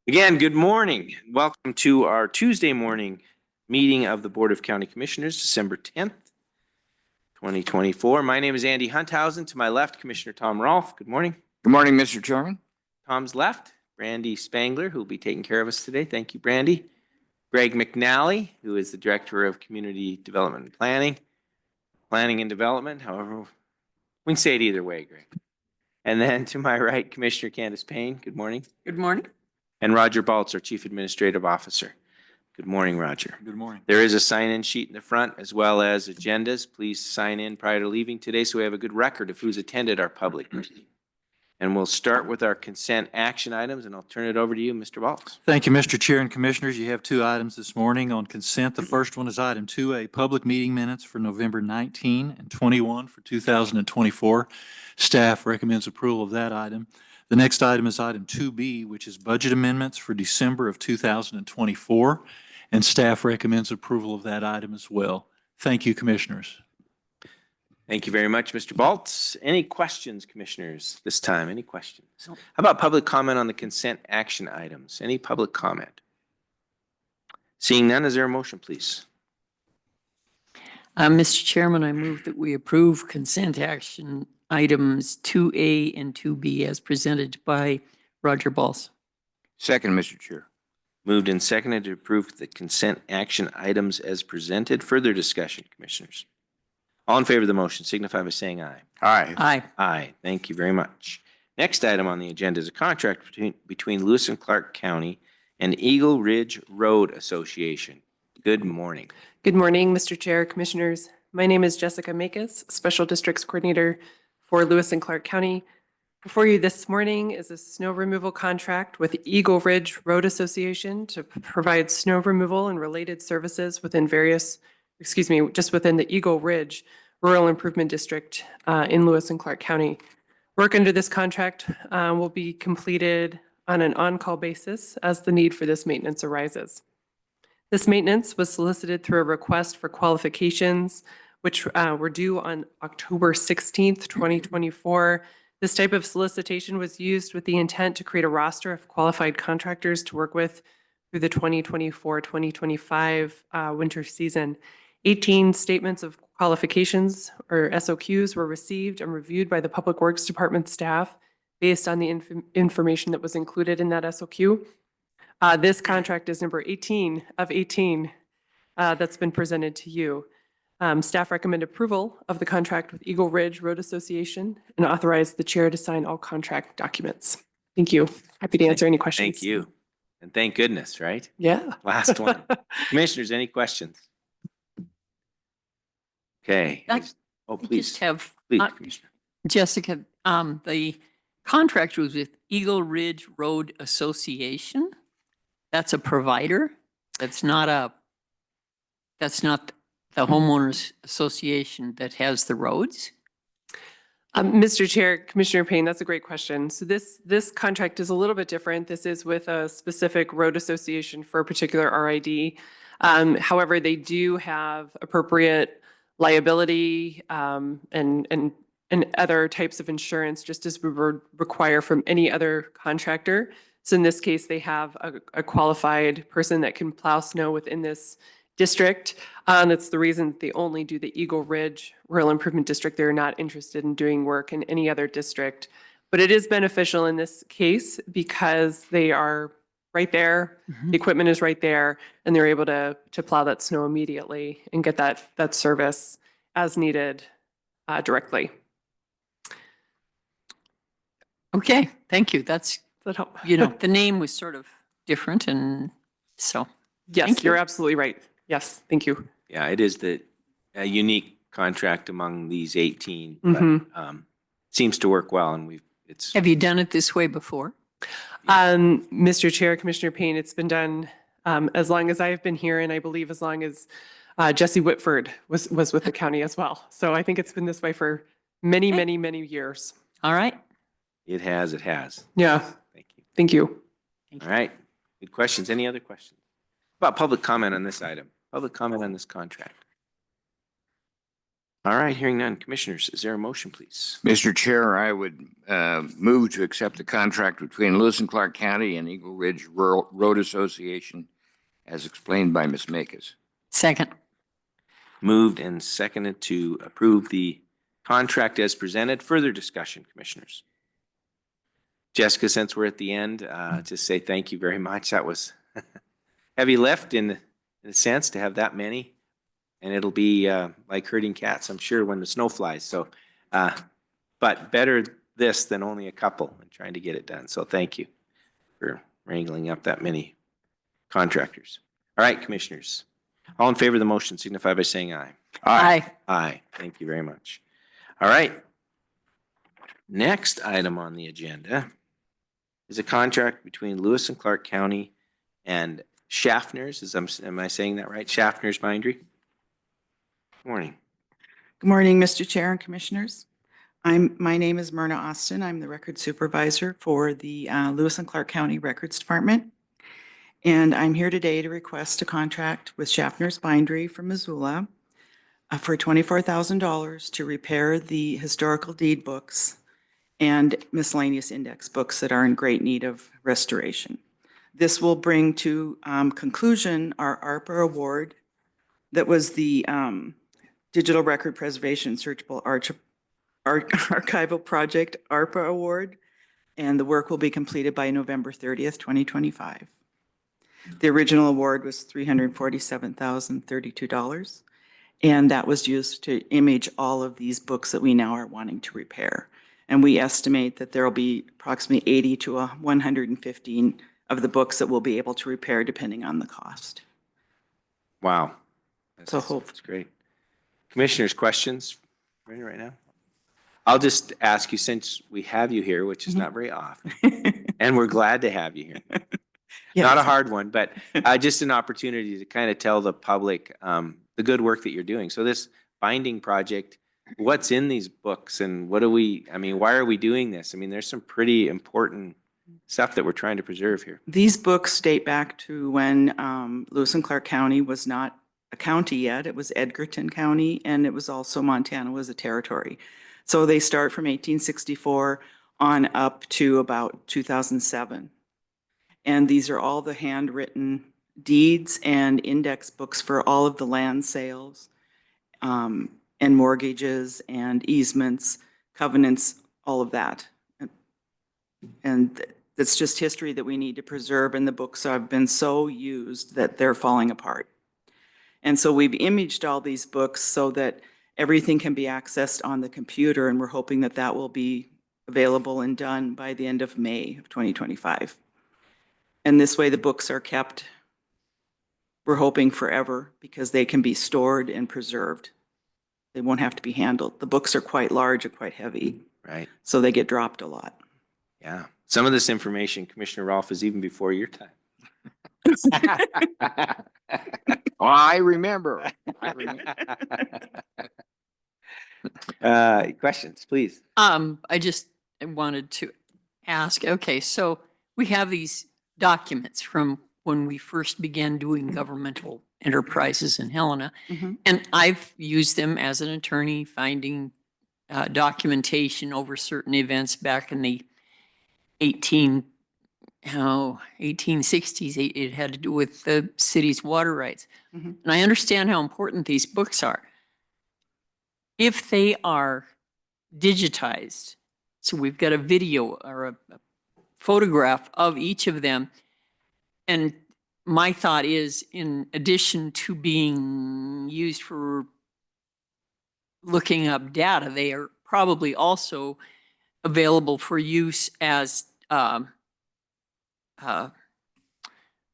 Again, good morning. Welcome to our Tuesday morning meeting of the Board of County Commissioners, December 10th, 2024. My name is Andy Hunthausen. To my left, Commissioner Tom Rolfe. Good morning. Good morning, Mr. Chairman. Tom's left, Brandi Spangler, who will be taking care of us today. Thank you, Brandi. Greg McNally, who is the Director of Community Development and Planning and Development. However, we can say it either way, Greg. And then to my right, Commissioner Candace Payne. Good morning. Good morning. And Roger Baltz, our Chief Administrative Officer. Good morning, Roger. Good morning. There is a sign-in sheet in the front as well as agendas. Please sign in prior to leaving today so we have a good record of who's attended our public meeting. And we'll start with our consent action items, and I'll turn it over to you, Mr. Baltz. Thank you, Mr. Chair and Commissioners. You have two items this morning on consent. The first one is item 2A, public meeting minutes for November 19 and 21 for 2024. Staff recommends approval of that item. The next item is item 2B, which is budget amendments for December of 2024, and staff recommends approval of that item as well. Thank you, Commissioners. Thank you very much, Mr. Baltz. Any questions, Commissioners, this time? Any questions? How about public comment on the consent action items? Any public comment? Seeing none, is there a motion, please? Mr. Chairman, I move that we approve consent action items 2A and 2B as presented by Roger Baltz. Second, Mr. Chair. Moved and seconded to approve the consent action items as presented. Further discussion, Commissioners? All in favor of the motion signify by saying aye. Aye. Aye. Aye. Thank you very much. Next item on the agenda is a contract between Lewis and Clark County and Eagle Ridge Road Association. Good morning. Good morning, Mr. Chair, Commissioners. My name is Jessica Makus, Special Districts Coordinator for Lewis and Clark County. Before you this morning is a snow removal contract with Eagle Ridge Road Association to provide snow removal and related services within just within the Eagle Ridge Rural Improvement District in Lewis and Clark County. Work under this contract will be completed on an on-call basis as the need for this maintenance arises. This maintenance was solicited through a request for qualifications, which were due on October 16th, 2024. This type of solicitation was used with the intent to create a roster of qualified contractors to work with through the 2024-2025 winter season. 18 statements of qualifications or SOQs were received and reviewed by the Public Works Department staff based on the information that was included in that SOQ. This contract is number 18 of 18 that's been presented to you. Staff recommend approval of the contract with Eagle Ridge Road Association and authorize the chair to sign all contract documents. Thank you. Happy to answer any questions. Thank you. And thank goodness, right? Yeah. Last one. Commissioners, any questions? Okay. Oh, please. Just have, Please, Commissioner. Jessica, the contract was with Eagle Ridge Road Association. That's a provider. That's not the homeowners association that has the roads. Mr. Chair, Commissioner Payne, that's a great question. So this contract is a little bit different. This is with a specific road association for a particular RID. However, they do have appropriate liability and other types of insurance, just as we would require from any other contractor. So in this case, they have a qualified person that can plow snow within this district. That's the reason they only do the Eagle Ridge Rural Improvement District. They're not interested in doing work in any other district. But it is beneficial in this case because they are right there, the equipment is right there, and they're able to plow that snow immediately and get that service as needed directly. Okay, thank you. That's, Does that help? the name was sort of different, and so. Yes, you're absolutely right. Yes, thank you. Yeah, it is a unique contract among these 18, Mhm. but seems to work well, and it's. Have you done it this way before? Mr. Chair, Commissioner Payne, it's been done as long as I've been here, and I believe as long as Jesse Whitford was with the county as well. So I think it's been this way for many, many, many years. All right. It has. Yeah, Thank you. thank you. All right. Good questions. Any other questions? About public comment on this item? Public comment on this contract? All right, hearing none. Commissioners, is there a motion, please? Mr. Chair, I would move to accept the contract between Lewis and Clark County and Eagle Ridge Rural Road Association as explained by Ms. Makus. Second. Moved and seconded to approve the contract as presented. Further discussion, Commissioners? Jessica, since we're at the end, just say thank you very much. That was heavy lift in a sense to have that many. And it'll be like herding cats, I'm sure, when the snow flies. So, but better this than only a couple and trying to get it done. So thank you for wrangling up that many contractors. All right, Commissioners. All in favor of the motion signify by saying aye. Aye. Aye. Thank you very much. All right. Next item on the agenda is a contract between Lewis and Clark County and Shaffners. Am I saying that right? Shaffners Bindery. Morning. Good morning, Mr. Chair and Commissioners. My name is Myrna Austin. I'm the Record Supervisor for the Lewis and Clark County Records Department. And I'm here today to request a contract with Shaffners Bindery from Missoula for $24,000 to repair the historical deed books and miscellaneous index books that are in great need of restoration. This will bring to conclusion our ARPA award that was the Digital Record Preservation Searchable Archival Project ARPA Award, and the work will be completed by November 30th, 2025. The original award was $347,032, and that was used to image all of these books that we now are wanting to repair. And we estimate that there will be approximately 80 to 115 of the books that we'll be able to repair depending on the cost. Wow. That's great. Commissioners, questions right now? I'll just ask you, since we have you here, which is not very often, and we're glad to have you here. Yeah, Not a hard one, but just an opportunity to kind of tell the public the good work that you're doing. So this binding project, what's in these books and why are we doing this? I mean, there's some pretty important stuff that we're trying to preserve here. These books date back to when Lewis and Clark County was not a county yet. It was Edgerton County, and it was also Montana was a territory. So they start from 1864 on up to about 2007. And these are all the handwritten deeds and index books for all of the land sales and mortgages and easements, covenants, all of that. And that's just history that we need to preserve, and the books have been so used that they're falling apart. And so we've imaged all these books so that everything can be accessed on the computer, and we're hoping that that will be available and done by the end of May of 2025. And this way the books are kept, we're hoping forever, because they can be stored and preserved. They won't have to be handled. The books are quite large and quite heavy, Right. so they get dropped a lot. Yeah. Some of this information, Commissioner Rolfe, is even before your time. I remember. Questions, please. I just wanted to ask, okay, so we have these documents from when we first began doing governmental enterprises in Helena, Mhm. and I've used them as an attorney finding documentation over certain events back in the 1860s. It had to do with the city's water rights. Mhm. And I understand how important these books are. If they are digitized, so we've got a video or a photograph of each of them, and my thought is, in addition to being used for looking up data, they are probably also available for use as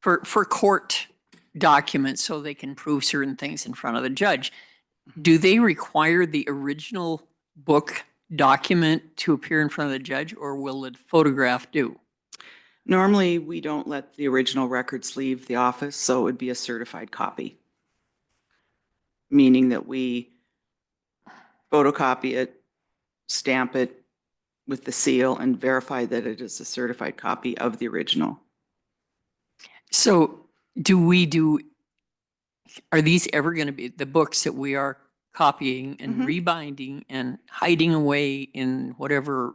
for court documents, so they can prove certain things in front of the judge. Do they require the original book document to appear in front of the judge, or will the photograph do? Normally, we don't let the original records leave the office, so it would be a certified copy. Meaning that we photocopy it, stamp it with the seal, and verify that it is a certified copy of the original. So are these ever going to be, the books that we are copying and Mhm. rebinding and hiding away in whatever.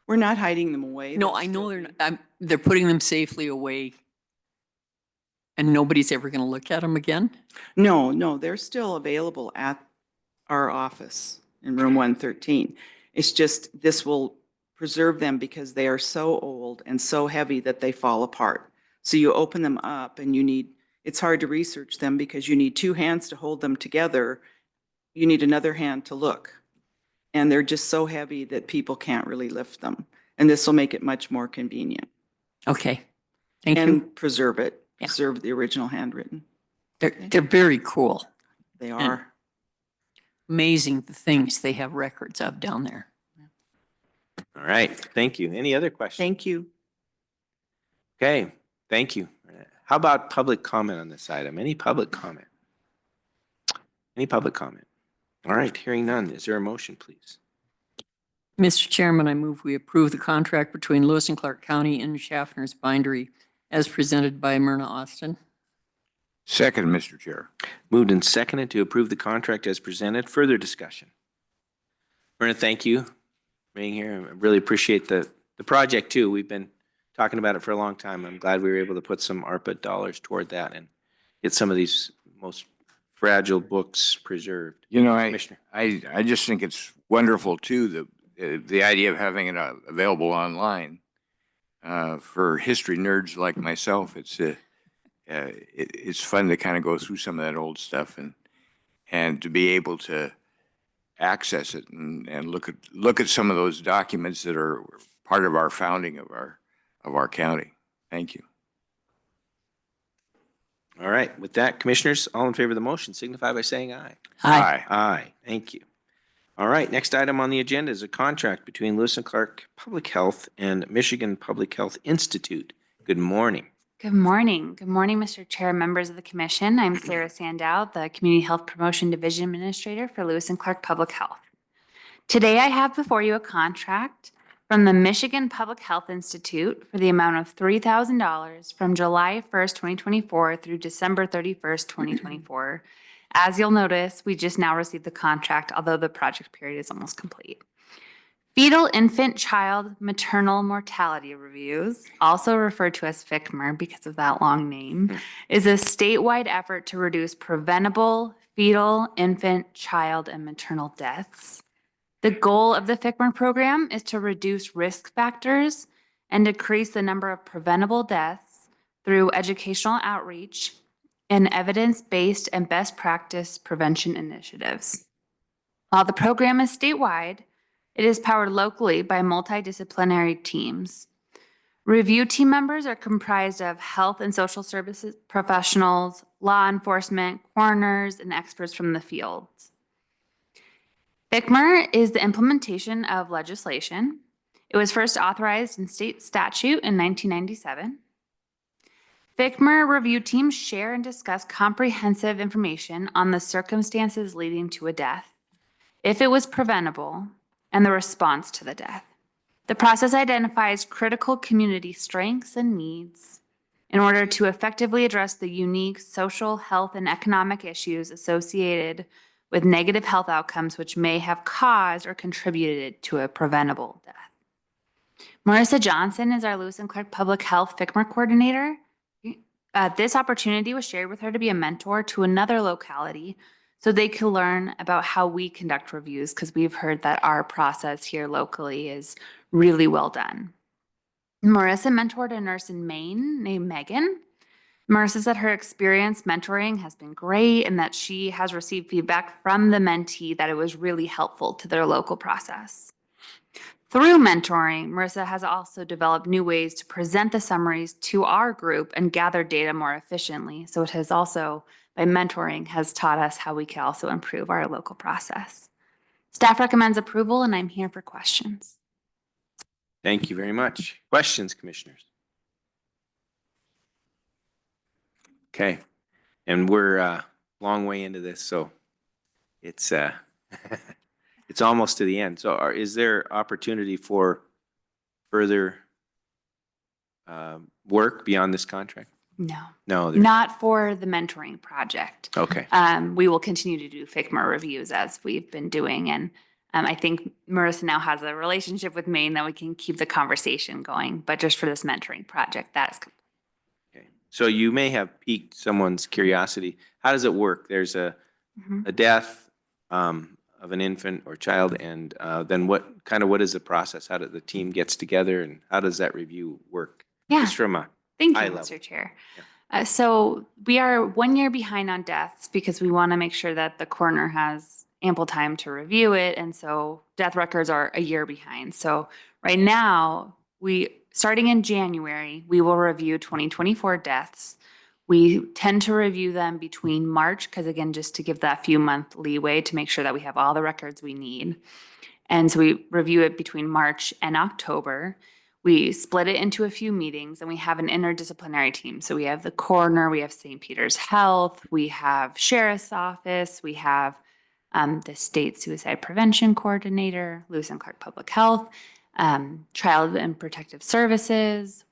We're not hiding them away. No, They'll I know still they're, be- they're putting them safely away and nobody's ever going to look at them again? No, no, they're still available at our office in room 113. It's just, this will preserve them because they are so old and so heavy that they fall apart. So you open them up and it's hard to research them because you need two hands to hold them together. You need another hand to look. And they're just so heavy that people can't really lift them. And this will make it much more convenient. Okay, thank you. And preserve it, Yeah. preserve the original handwritten. They're very cool. They are. Amazing the things they have records of down there. All right, thank you. Any other questions? Thank you. Okay, thank you. How about public comment on this item? Any public comment? Any public comment? All right, hearing none. Is there a motion, please? Mr. Chairman, I move we approve the contract between Lewis and Clark County and Shaffners Bindery as presented by Myrna Austin. Second, Mr. Chair. Moved and seconded to approve the contract as presented. Further discussion? Myrna, thank you for being here. I really appreciate the project too. We've been talking about it for a long time. I'm glad we were able to put some ARPA dollars toward that and get some of these most fragile books preserved. You know, Commissioner. I just think it's wonderful too, the idea of having it available online for history nerds like myself. It's fun to kind of go through some of that old stuff and to be able to access it and look at some of those documents that are part of our founding of our county. Thank you. All right, with that, commissioners, all in favor of the motion signify by saying aye. Aye. Aye, thank you. All right, next item on the agenda is a contract between Lewis and Clark Public Health and Michigan Public Health Institute. Good morning. Good morning. Good morning, Mr. Chair, members of the commission. I'm Sarah Sandau, the Community Health Promotion Division Administrator for Lewis and Clark Public Health. Today, I have before you a contract from the Michigan Public Health Institute for the amount of $3,000 from July 1st, 2024 through December 31st, 2024. As you'll notice, we just now received the contract, although the project period is almost complete. Fetal infant child maternal mortality reviews, also referred to as FICMR because of that long name, is a statewide effort to reduce preventable fetal, infant, child, and maternal deaths. The goal of the FICMR program is to reduce risk factors and decrease the number of preventable deaths through educational outreach and evidence-based and best practice prevention initiatives. While the program is statewide, it is powered locally by multidisciplinary teams. Review team members are comprised of health and social services professionals, law enforcement, coroners, and experts from the field. FICMR is the implementation of legislation. It was first authorized in state statute in 1997. FICMR review teams share and discuss comprehensive information on the circumstances leading to a death, if it was preventable, and the response to the death. The process identifies critical community strengths and needs in order to effectively address the unique social, health, and economic issues associated with negative health outcomes which may have caused or contributed to a preventable death. Marissa Johnson is our Lewis and Clark Public Health FICMR coordinator. This opportunity was shared with her to be a mentor to another locality so they could learn about how we conduct reviews, because we've heard that our process here locally is really well done. Marissa mentored a nurse in Maine named Megan. Marissa said her experience mentoring has been great and that she has received feedback from the mentee that it was really helpful to their local process. Through mentoring, Marissa has also developed new ways to present the summaries to our group and gather data more efficiently. So it has also, by mentoring, has taught us how we can also improve our local process. Staff recommends approval, and I'm here for questions. Thank you very much. Questions, commissioners? Okay, and we're a long way into this, so it's it's almost to the end. So is there opportunity for further work beyond this contract? No, No, not for the mentoring project. okay. We will continue to do FICMA reviews as we've been doing. And I think Marissa now has a relationship with Maine that we can keep the conversation going. But just for this mentoring project, that's Okay. So you may have piqued someone's curiosity. How does it work? There's a death of an infant or child, and then what is the process? How do the team gets together, and how does that review work? Yeah. Just from a Thank you, high level. Mr. Chair. Yeah. So we are 1 year behind on deaths because we want to make sure that the coroner has ample time to review it. And so death records are a year behind. So right now, starting in January, we will review 2024 deaths. We tend to review them between March, because again, just to give that few month leeway to make sure that we have all the records we need. And so we review it between March and October. We split it into a few meetings, and we have an interdisciplinary team. So we have the coroner, we have St. Peter's Health, we have Sheriff's Office, we have the State Suicide Prevention Coordinator, Lewis and Clark Public Health, Child and Protective Services.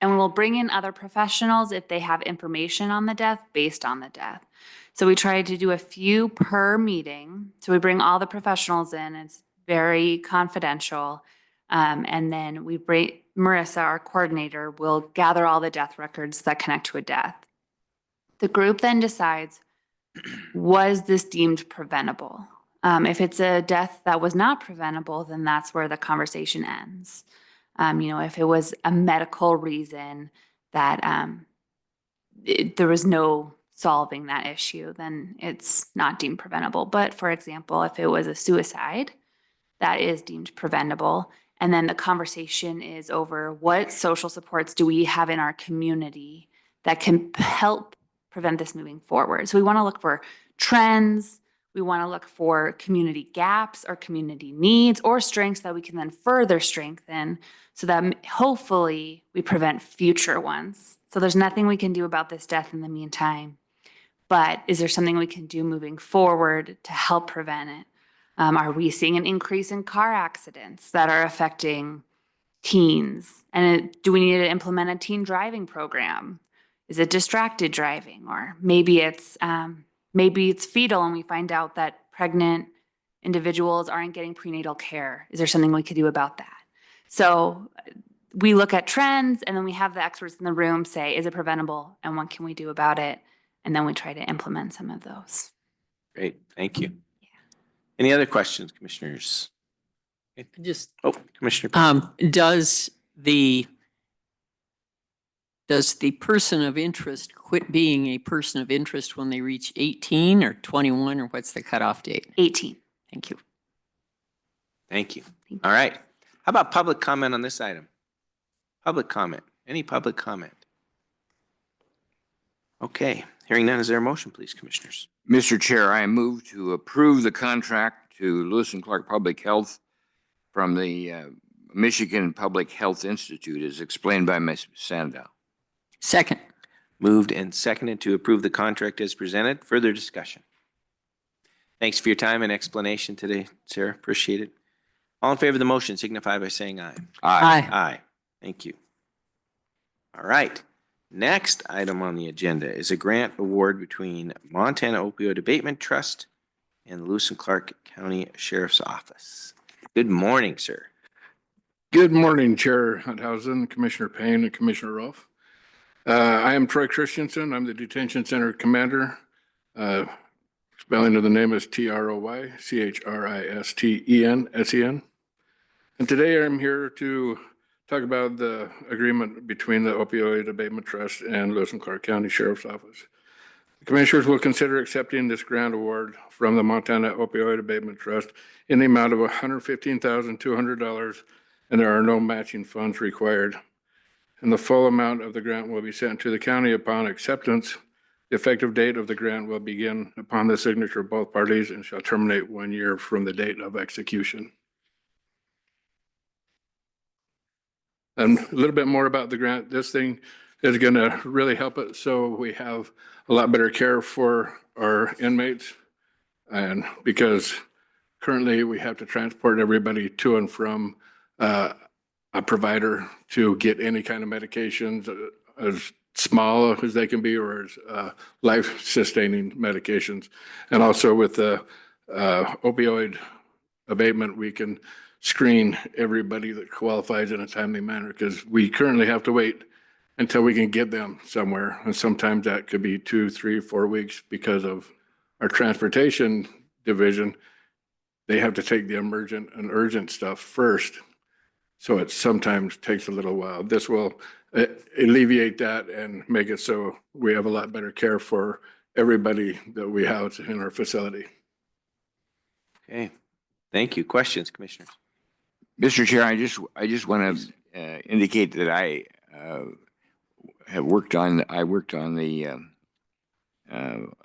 And we'll bring in other professionals if they have information on the death based on the death. So we try to do a few per meeting. So we bring all the professionals in. It's very confidential. And then Marissa, our coordinator, will gather all the death records that connect to a death. The group then decides, was this deemed preventable? If it's a death that was not preventable, then that's where the conversation ends. If it was a medical reason that there was no solving that issue, then it's not deemed preventable. But for example, if it was a suicide, that is deemed preventable. And then the conversation is over what social supports do we have in our community that can help prevent this moving forward. So we want to look for trends. We want to look for community gaps or community needs or strengths that we can then further strengthen so that hopefully we prevent future ones. So there's nothing we can do about this death in the meantime, but is there something we can do moving forward to help prevent it? Are we seeing an increase in car accidents that are affecting teens? And do we need to implement a teen driving program? Is it distracted driving? Or maybe it's fetal and we find out that pregnant individuals aren't getting prenatal care. Is there something we could do about that? So we look at trends and then we have the experts in the room say, is it preventable and what can we do about it? And then we try to implement some of those. Great, thank you. Any other questions, commissioners? Commissioner. Does the person of interest quit being a person of interest when they reach 18 or 21, or what's the cutoff date? 18. Thank you. Thank you. All right. How about public comment on this item? Public comment. Any public comment? Okay. Hearing none, is there a motion, please, commissioners? Mr. Chair, I move to approve the contract to Lewis and Clark Public Health from the Michigan Public Health Institute as explained by Ms. Sandau. Second. Moved and seconded to approve the contract as presented. Further discussion. Thanks for your time and explanation today, Sarah. Appreciate it. All in favor of the motion signify by saying aye. Aye. Aye. Thank you. All right. Next item on the agenda is a grant award between Montana Opioid Abatement Trust and the Lewis and Clark County Sheriff's Office. Good morning, sir. Good morning, Chair Hunthausen, Commissioner Payne, and Commissioner Rolfe. I am Troy Christensen. I'm the Detention Center Commander. Spelling of the name is TroyChristesen. And today I'm here to talk about the agreement between the Opioid Abatement Trust and Lewis and Clark County Sheriff's Office. The Commissioners will consider accepting this grant award from the Montana Opioid Abatement Trust in the amount of $115,200, and there are no matching funds required. And the full amount of the grant will be sent to the county upon acceptance. The effective date of the grant will begin upon the signature of both parties and shall terminate 1 year from the date of execution. And a little bit more about the grant. This thing is going to really help it so we have a lot better care for our inmates. And because currently we have to transport everybody to and from a provider to get any kind of medications as small as they can be or as life-sustaining medications. And also with the opioid abatement, we can screen everybody that qualifies in a timely manner because we currently have to wait until we can get them somewhere. And sometimes that could be 2, 3, 4 weeks because of our transportation division. They have to take the emergent and urgent stuff first. So it sometimes takes a little while. This will alleviate that and make it so we have a lot better care for everybody that we house in our facility. Okay, thank you. Questions, commissioners? Mr. Chair, I just want to indicate that I worked on the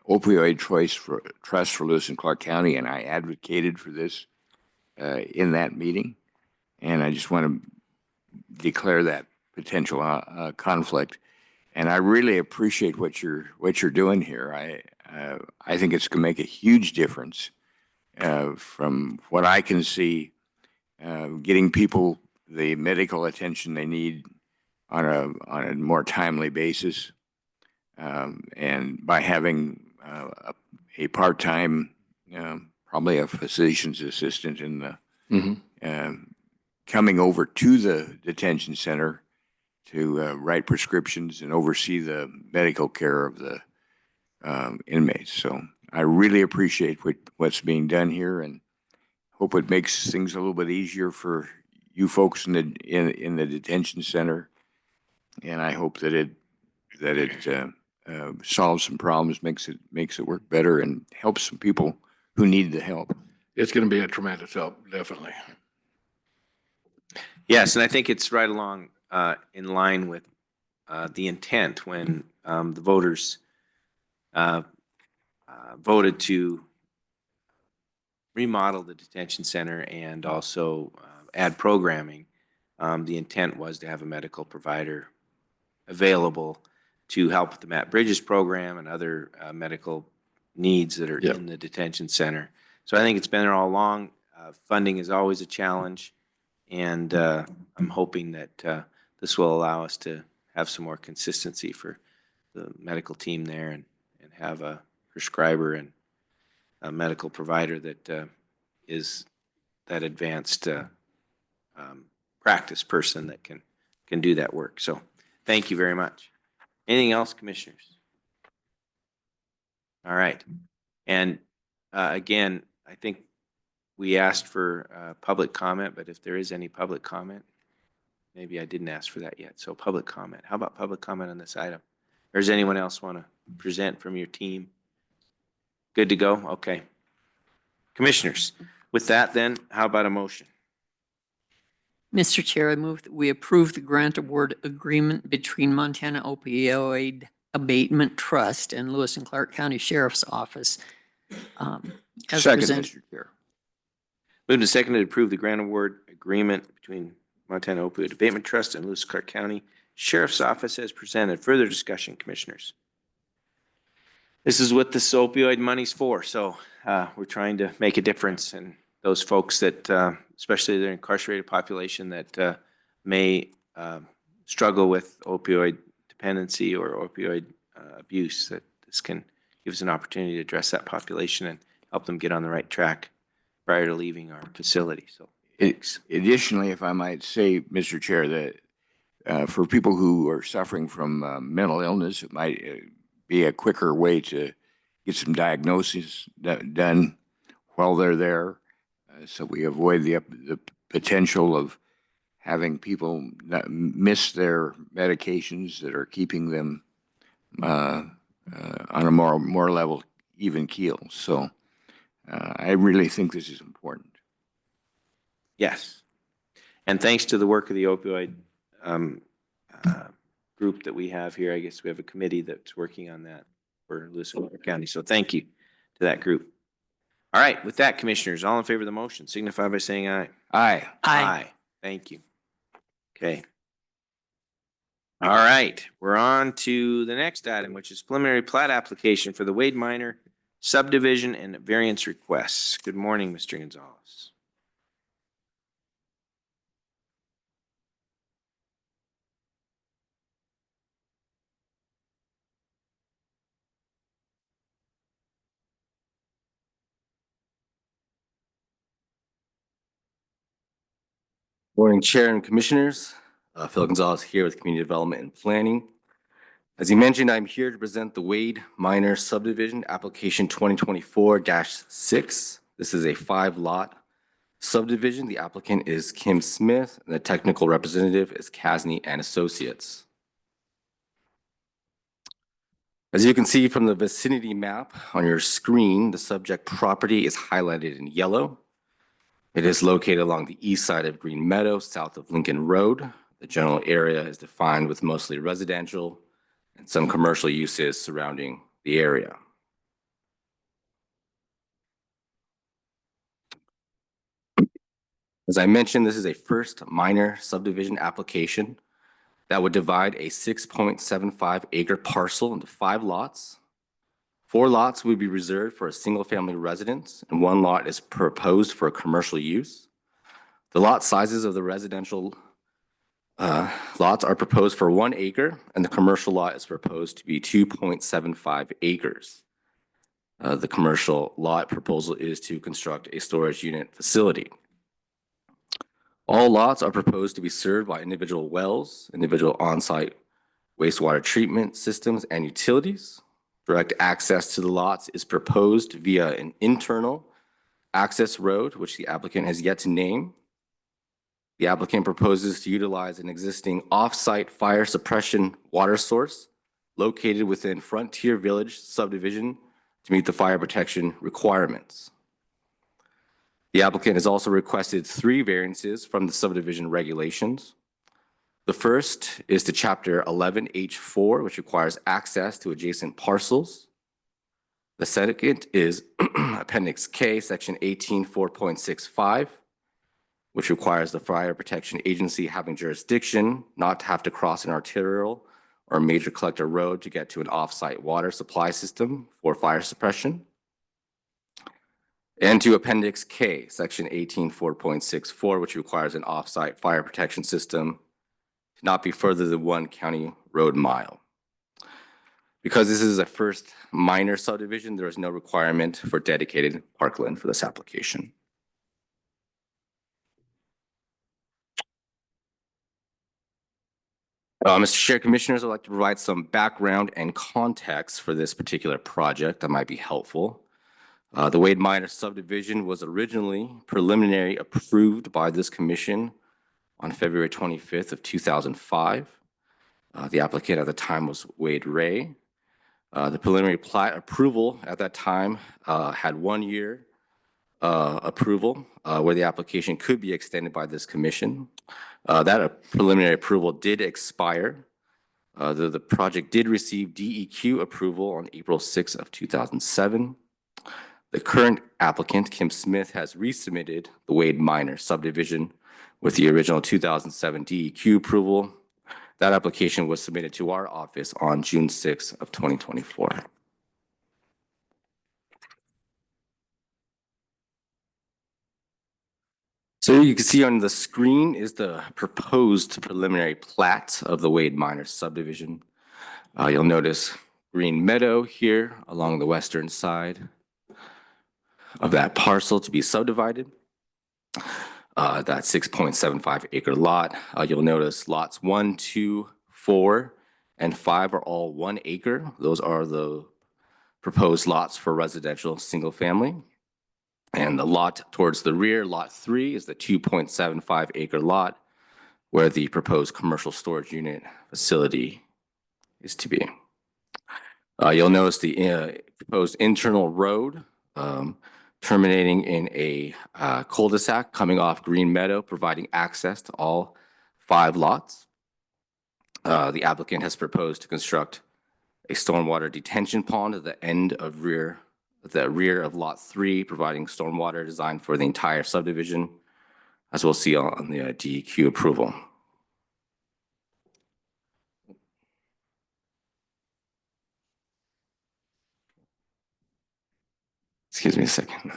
opioid trust for Lewis and Clark County, and I advocated for this in that meeting. And I just want to declare that potential conflict. And I really appreciate what you're doing here. I think it's going to make a huge difference from what I can see, getting people the medical attention they need on a more timely basis, and by having a part-time, probably a physician's assistant in the coming over to the detention center to write prescriptions and oversee the medical care of the inmates. So I really appreciate what's being done here, and hope it makes things a little bit easier for you folks in the detention center. And I hope that it solves some problems, makes it work better, and helps some people who need the help. It's going to be a tremendous help, definitely. Yes, and I think it's right along in line with the intent when the voters voted to remodel the detention center and also add programming. The intent was to have a medical provider available to help with the Matt Bridges program and other medical needs that are in the detention center. So I think it's been there all along. Funding is always a challenge, and I'm hoping that this will allow us to have some more consistency for the medical team there and have a prescriber and a medical provider that is that advanced practice person that can do that work. So thank you very much. Anything else, commissioners? All right. And again, I think we asked for public comment, but if there is any public comment, maybe I didn't ask for that yet. So public comment. How about public comment on this item? Or does anyone else want to present from your team? Good to go? Okay. Commissioners, with that then, how about a motion? Mr. Chair, I move that we approve the grant award agreement between Montana Opioid Abatement Trust and Lewis and Clark County Sheriff's Office. As Second, presented. Mr. Chair. Moved and seconded to approve the grant award agreement between Montana Opioid Abatement Trust and Lewis and Clark County Sheriff's Office as presented. Further discussion, commissioners? This is what this opioid money's for. So we're trying to make a difference in those folks that, especially the incarcerated population that may struggle with opioid dependency or opioid abuse, that this can give us an opportunity to address that population and help them get on the right track prior to leaving our facility. So additionally, if I might say, Mr. Chair, that for people who are suffering from mental illness, it might be a quicker way to get some diagnosis done while they're there, so we avoid the potential of having people miss their medications that are keeping them on a more level, even keel. So I really think this is important. yes. And thanks to the work of the opioid group that we have here, I guess we have a committee that's working on that for Lewis and Clark County. So thank you to that group. All right, with that, commissioners, all in favor of the motion, signify by saying aye. Aye. Aye. Thank you. Okay. All right, we're on to the next item, which is preliminary plat application for the Wade Minor subdivision and variance requests. Good morning, Mr. Gonzalez. Morning, Chair and Commissioners. Phil Gonzalez here with Community Development and Planning. As you mentioned, I'm here to present the Wade Minor Subdivision Application 2024-6. This is a 5-lot subdivision. The applicant is Kim Smith, and the technical representative is Kasny and Associates. As you can see from the vicinity map on your screen, the subject property is highlighted in yellow. It is located along the east side of Green Meadow, south of Lincoln Road. The general area is defined with mostly residential and some commercial uses surrounding the area. As I mentioned, this is a first minor subdivision application that would divide a 6.75 acre parcel into 5 lots. 4 lots would be reserved for a single-family residence, and 1 lot is proposed for commercial use. The lot sizes of the residential lots are proposed for 1 acre, and the commercial lot is proposed to be 2.75 acres. The commercial lot proposal is to construct a storage unit facility. All lots are proposed to be served by individual wells, individual on-site wastewater treatment systems, and utilities. Direct access to the lots is proposed via an internal access road, which the applicant has yet to name. The applicant proposes to utilize an existing off-site fire suppression water source located within Frontier Village subdivision to meet the fire protection requirements. The applicant has also requested 3 variances from the subdivision regulations. The first is to Chapter 11H4, which requires access to adjacent parcels. The second is Appendix K, Section 18.4.65, which requires the Fire Protection Agency having jurisdiction not to have to cross an arterial or major collector road to get to an off-site water supply system for fire suppression. And to Appendix K, Section 18.4.64, which requires an off-site fire protection system to not be further than 1 county road mile. Because this is a first minor subdivision, there is no requirement for dedicated parkland for this application. Mr. Chair, Commissioners, I'd like to provide some background and context for this particular project that might be helpful. The Wade Minor subdivision was originally preliminary approved by this commission on February 25th of 2005. The applicant at the time was Wade Ray. The preliminary plat approval at that time had 1 year approval where the application could be extended by this commission. That preliminary approval did expire. The project did receive DEQ approval on April 6th of 2007. The current applicant, Kim Smith, has resubmitted the Wade Minor subdivision with the original 2007 DEQ approval. That application was submitted to our office on June 6th of 2024. So you can see on the screen is the proposed preliminary plat of the Wade Minor subdivision. You'll notice Green Meadow here along the western side of that parcel to be subdivided. That 6.75 acre lot. You'll notice lots 1, 2, 4, and 5 are all 1 acre. Those are the proposed lots for residential single family. And the lot towards the rear, lot 3, is the 2.75 acre lot where the proposed commercial storage unit facility is to be. You'll notice the proposed internal road terminating in a cul-de-sac coming off Green Meadow, providing access to all 5 lots. The applicant has proposed to construct a stormwater detention pond at the end of rear of lot 3, providing stormwater designed for the entire subdivision, as we'll see on the DEQ approval. Excuse me a second.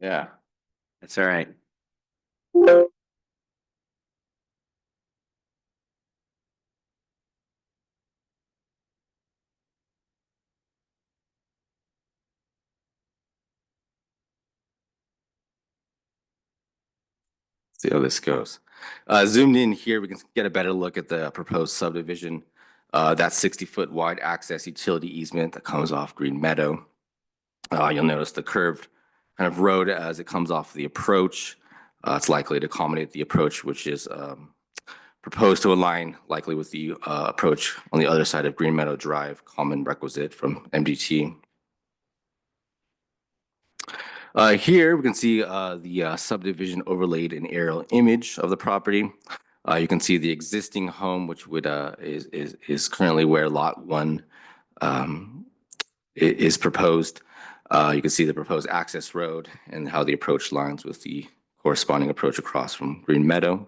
Yeah, that's all right. See how this goes. Zoomed in here, we can get a better look at the proposed subdivision. That 60-foot wide access utility easement that comes off Green Meadow. You'll notice the curved kind of road as it comes off the approach. It's likely to accommodate the approach, which is proposed to align likely with the approach on the other side of Green Meadow Drive, common requisite from MDT. Here we can see the subdivision overlaid an aerial image of the property. You can see the existing home, which would is currently where Lot 1 is proposed. You can see the proposed access road and how the approach lines with the corresponding approach across from Green Meadow.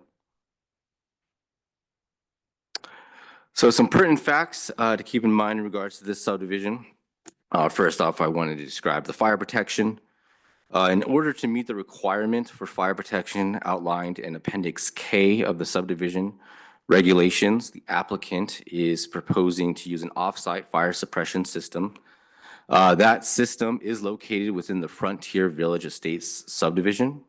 So some pertinent facts to keep in mind in regards to this subdivision. First off, I wanted to describe the fire protection. In order to meet the requirement for fire protection outlined in Appendix K of the subdivision regulations, the applicant is proposing to use an off-site fire suppression system. That system is located within the Frontier Village Estates subdivision.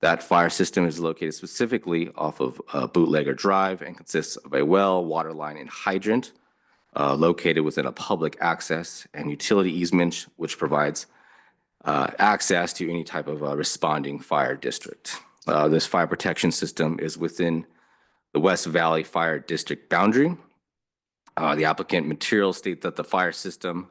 That fire system is located specifically off of Bootlegger Drive and consists of a well, water line, and hydrant located within a public access and utility easement, which provides access to any type of responding fire district. This fire protection system is within the West Valley Fire District boundary. The applicant materials state that the fire system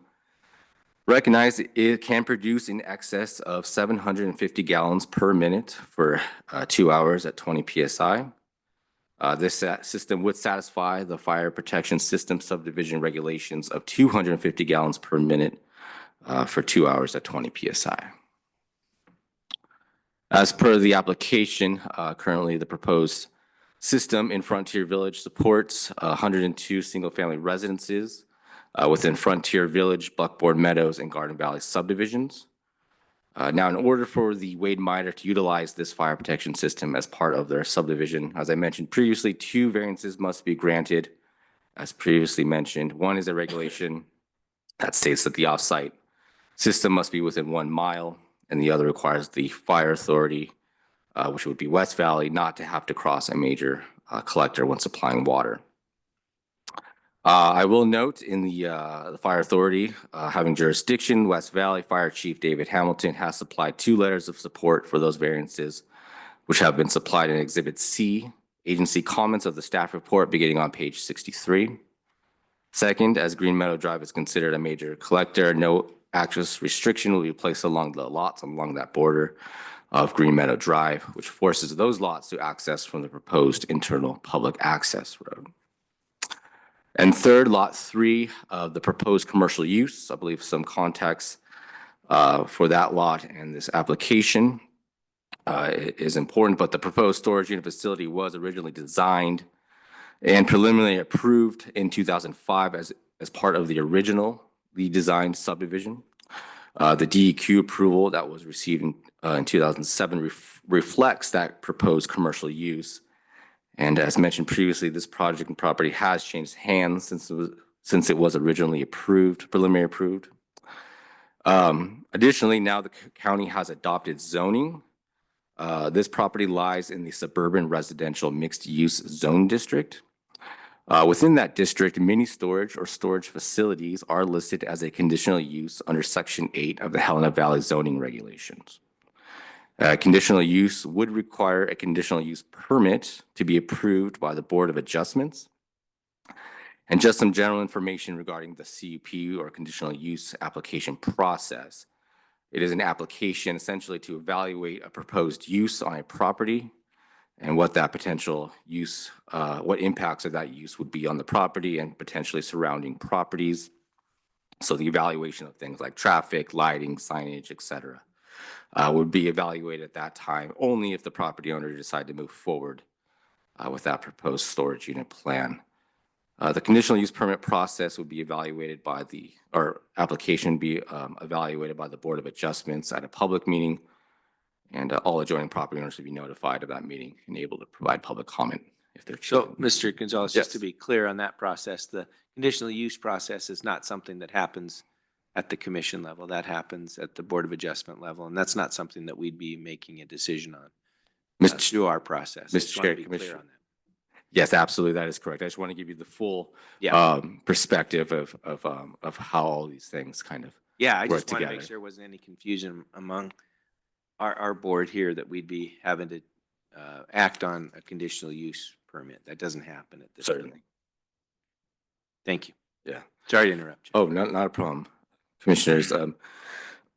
recognized it can produce in excess of 750 gallons per minute for 2 hours at 20 PSI. This system would satisfy the fire protection system subdivision regulations of 250 gallons per minute for 2 hours at 20 PSI. As per the application, currently the proposed system in Frontier Village supports 102 single-family residences within Frontier Village, Buckboard Meadows, and Garden Valley subdivisions. Now, in order for the Wade Miter to utilize this fire protection system as part of their subdivision, as I mentioned previously, 2 variances must be granted. As previously mentioned, one is a regulation that states that the off-site system must be within 1 mile, and the other requires the fire authority, which would be West Valley, not to have to cross a major collector when supplying water. I will note in the fire authority having jurisdiction, West Valley Fire Chief David Hamilton has supplied 2 letters of support for those variances, which have been supplied in Exhibit C, agency comments of the staff report beginning on page 63. Second, as Green Meadow Drive is considered a major collector, no access restriction will be placed along the lots along that border of Green Meadow Drive, which forces those lots to access from the proposed internal public access road. And third, Lot 3 of the proposed commercial use. I believe some context for that lot and this application is important, but the proposed storage unit facility was originally designed and preliminarily approved in 2005 as part of the originally designed subdivision. The DEQ approval that was received in 2007 reflects that proposed commercial use. And as mentioned previously, this project and property has changed hands since it was originally approved, preliminary approved. Additionally, now the county has adopted zoning. This property lies in the suburban residential mixed use zone district. Within that district, mini storage or storage facilities are listed as a conditional use under Section 8 of the Helena Valley zoning regulations. Conditional use would require a conditional use permit to be approved by the Board of Adjustments. And just some general information regarding the CUP or conditional use application process. It is an application essentially to evaluate a proposed use on a property and what that potential use, what impacts of that use would be on the property and potentially surrounding properties. So the evaluation of things like traffic, lighting, signage, et cetera, would be evaluated at that time only if the property owner decided to move forward with that proposed storage unit plan. The conditional use permit process would be evaluated by or application would be evaluated by the Board of Adjustments at a public meeting, and all adjoining property owners would be notified of that meeting and able to provide public comment if they're So, choosing. Mr. Gonzalez, just to Yes. be clear on that process, the conditional use process is not something that happens at the commission level. That happens at the Board of Adjustment level, and that's not something that we'd be making a decision on Mr. through our process. I Mr. just want to Chair, be clear Commissioner. on that. Yes, absolutely, that is correct. I just want to give you the full Yeah. perspective of how all these things kind of. Yeah, I work just want to make together. sure there wasn't any confusion among our board here that we'd be having to act on a conditional use permit. That doesn't happen at this. Certainly. Thank you. Yeah. Sorry to interrupt you. Oh, not a problem. Commissioners,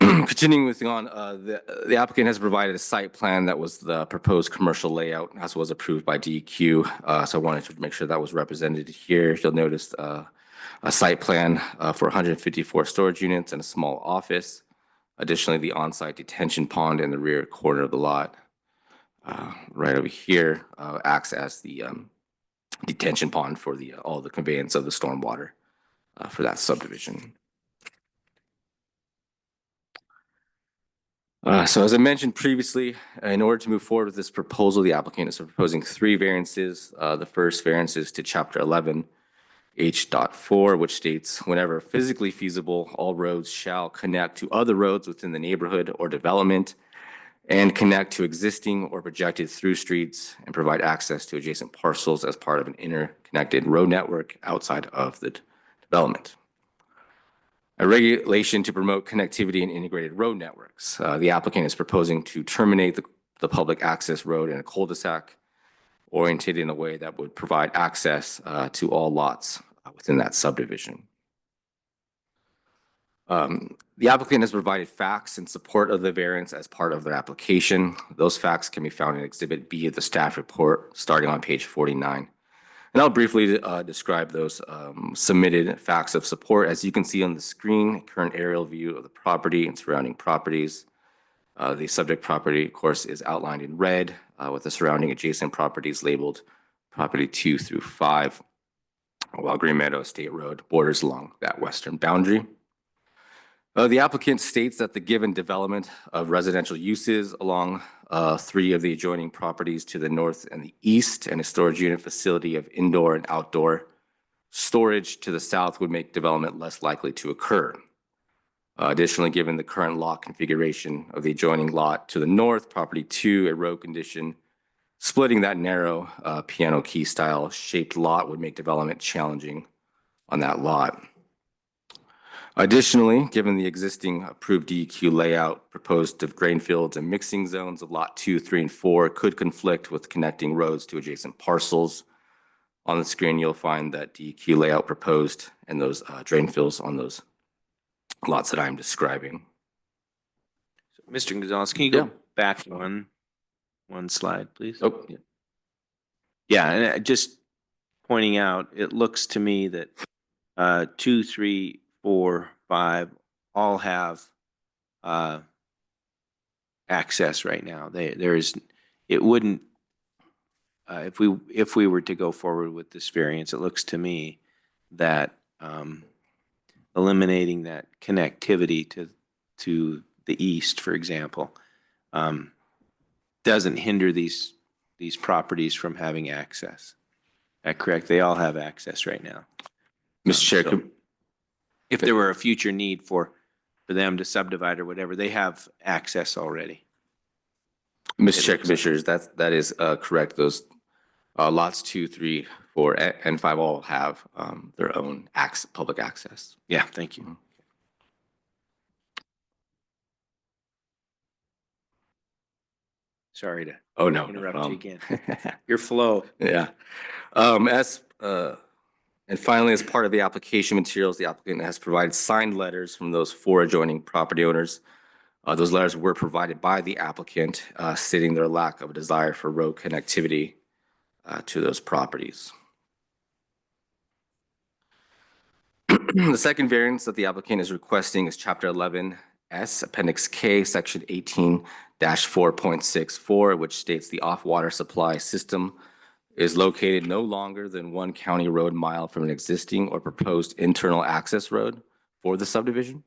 continuing with on, the applicant has provided a site plan that was the proposed commercial layout, as was approved by DEQ. So I wanted to make sure that was represented here. You'll notice a site plan for 154 storage units and a small office. Additionally, the on-site detention pond in the rear corner of the lot, right over here, acts as the detention pond for all the conveyance of the stormwater for that subdivision. So as I mentioned previously, in order to move forward with this proposal, the applicant is proposing 3 variances. The first variance is to Chapter 11, H.4, which states, whenever physically feasible, all roads shall connect to other roads within the neighborhood or development and connect to existing or projected through streets and provide access to adjacent parcels as part of an interconnected road network outside of the development. A regulation to promote connectivity in integrated road networks. The applicant is proposing to terminate the public access road in a cul-de-sac oriented in a way that would provide access to all lots within that subdivision. The applicant has provided facts in support of the variance as part of their application. Those facts can be found in Exhibit B of the staff report, starting on page 49. And I'll briefly describe those submitted facts of support. As you can see on the screen, current aerial view of the property and surrounding properties. The subject property, of course, is outlined in red with the surrounding adjacent properties labeled property 2 through 5, while Green Meadow State Road borders along that western boundary. The applicant states that the given development of residential uses along 3 of the adjoining properties to the north and the east and a storage unit facility of indoor and outdoor storage to the south would make development less likely to occur. Additionally, given the current lot configuration of the adjoining lot to the north, property 2, a road condition, splitting that narrow piano key style shaped lot would make development challenging on that lot. Additionally, given the existing approved DEQ layout, proposed of grain fields and mixing zones of lot 2, 3, and 4 could conflict with connecting roads to adjacent parcels. On the screen, you'll find that DEQ layout proposed and those drain fields on those lots that I'm describing. Mr. Gonzalez, can you go back one slide, please? Oh, yeah. Yeah, and just pointing out, it looks to me that 2, 3, 4, 5 all have access right now. It wouldn't, if we were to go forward with this variance, it looks to me that eliminating that connectivity to the east, for example, doesn't hinder these properties from having access. Is that correct? They all have access right now. Mr. Chair, So if there were a future need for them to subdivide or whatever, they have access already. Mr. Chair, Commissioners, that is correct. Those lots 2, 3, 4, and 5 all have their own public access. Yeah, thank you. Sorry to interrupt you again. Your flow. Yeah. And finally, as part of the application materials, the applicant has provided signed letters from those 4 adjoining property owners. Those letters were provided by the applicant, stating their lack of a desire for road connectivity to those properties. The second variance that the applicant is requesting is Chapter 11S, Appendix K, Section 18-4.64, which states the off-water supply system is located no longer than 1 county road mile from an existing or proposed internal access road for the subdivision.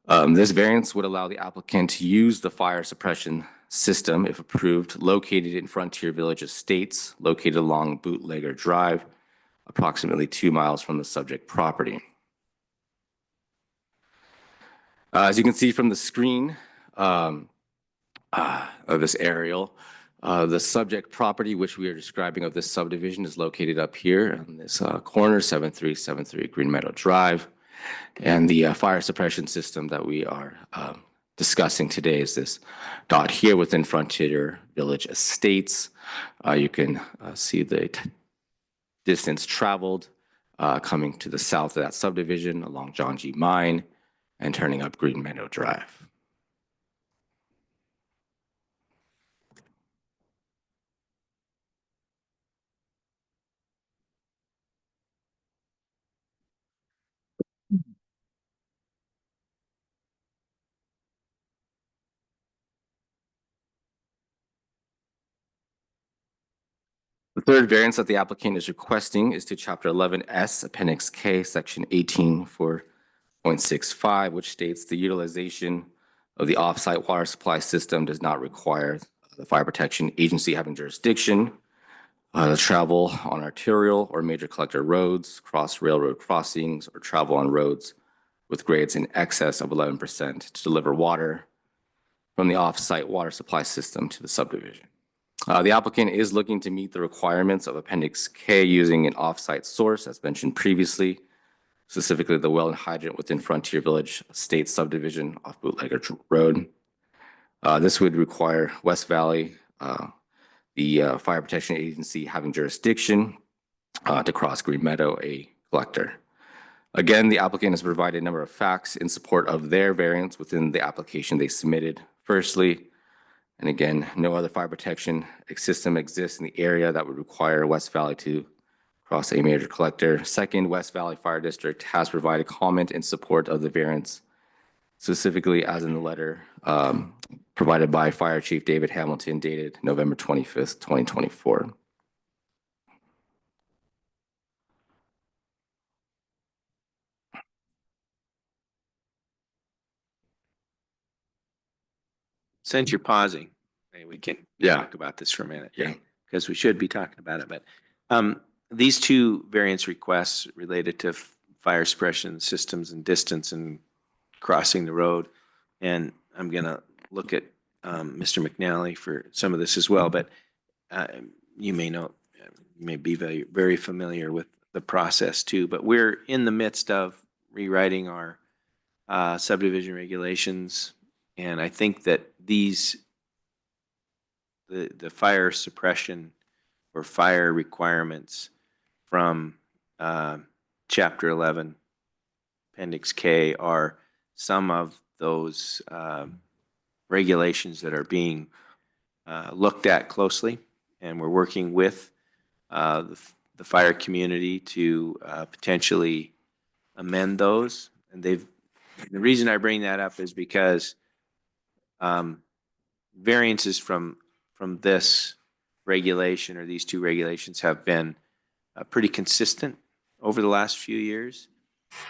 This variance would allow the applicant to use the fire suppression system, if approved, located in Frontier Village Estates, located along Bootlegger Drive, approximately 2 miles from the subject property. As you can see from the screen of this aerial, the subject property which we are describing of this subdivision is located up here on this corner, 7373 Green Meadow Drive. And the fire suppression system that we are discussing today is this dot here within Frontier Village Estates. You can see the distance traveled coming to the south of that subdivision along John G. Mine and turning up Green Meadow Drive. The third variance that the applicant is requesting is to Chapter 11S, Appendix K, Section 18.4.65, which states the utilization of the off-site water supply system does not require the fire protection agency having jurisdiction to travel on arterial or major collector roads, cross railroad crossings, or travel on roads with grades in excess of 11% to deliver water from the off-site water supply system to the subdivision. The applicant is looking to meet the requirements of Appendix K using an off-site source, as mentioned previously, specifically the well and hydrant within Frontier Village Estates subdivision off Bootlegger Road. This would require West Valley, the Fire Protection Agency having jurisdiction to cross Green Meadow, a collector. Again, the applicant has provided a number of facts in support of their variance within the application they submitted. Firstly, and again, no other fire protection system exists in the area that would require West Valley to cross a major collector. Second, West Valley Fire District has provided comment in support of the variance, specifically as in the letter provided by Fire Chief David Hamilton dated November 25th, 2024. Since you're pausing, maybe we can talk about this for a minute. Yeah. Because we should be talking about it, but these two variance requests related to fire suppression systems and distance and crossing the road. And I'm gonna look at Mr. McNally for some of this as well, but you may know, you may be very, very familiar with the process too, but we're in the midst of rewriting our subdivision regulations. And I think that these, the fire suppression or fire requirements from Chapter 11, Appendix K are some of those regulations that are being looked at closely. And we're working with the fire community to potentially amend those. And the reason I bring that up is because variances from this regulation or these two regulations have been pretty consistent over the last few years,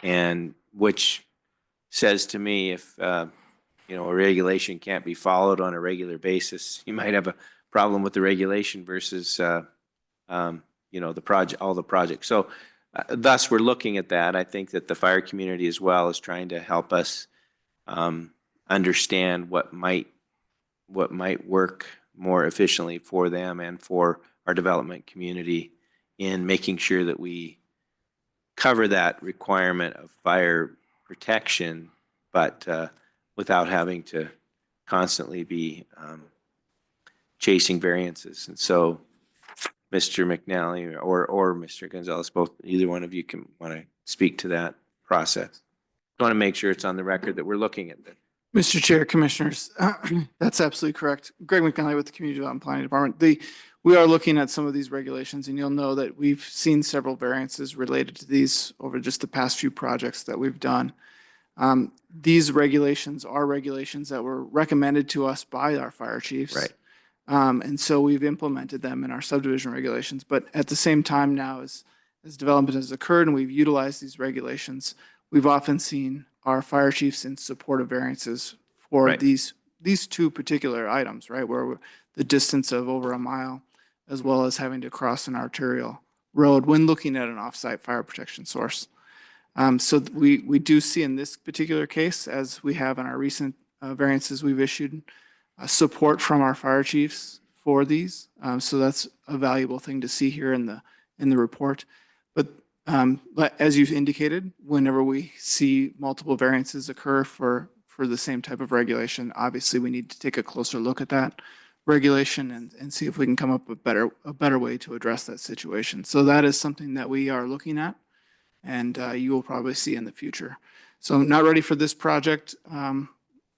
and which says to me if a regulation can't be followed on a regular basis, you might have a problem with the regulation versus the project, all the projects. So thus we're looking at that. I think that the fire community as well is trying to help us understand what might work more efficiently for them and for our development community in making sure that we cover that requirement of fire protection, but without having to constantly be chasing variances. And so Mr. McNally or Mr. Gonzalez, both, either one of you can want to speak to that process. I want to make sure it's on the record that we're looking at that. Mr. Chair, Commissioners, that's absolutely correct. Greg McNally with the Community Development Planning Department. We are looking at some of these regulations, and you'll know that we've seen several variances related to these over just the past few projects that we've done. These regulations are regulations that were recommended to us by our fire chiefs. Right. And so we've implemented them in our subdivision regulations. But at the same time now, as development has occurred and we've utilized these regulations, we've often seen our fire chiefs in support of variances for Right. these two particular items, right? Where the distance of over a mile, as well as having to cross an arterial road when looking at an off-site fire protection source. So we do see in this particular case, as we have in our recent variances we've issued, support from our fire chiefs for these. So that's a valuable thing to see here in the report. But as you've indicated, whenever we see multiple variances occur for the same type of regulation, obviously we need to take a closer look at that regulation and see if we can come up with a better way to address that situation. So that is something that we are looking at, and you will probably see in the future. So I'm not ready for this project.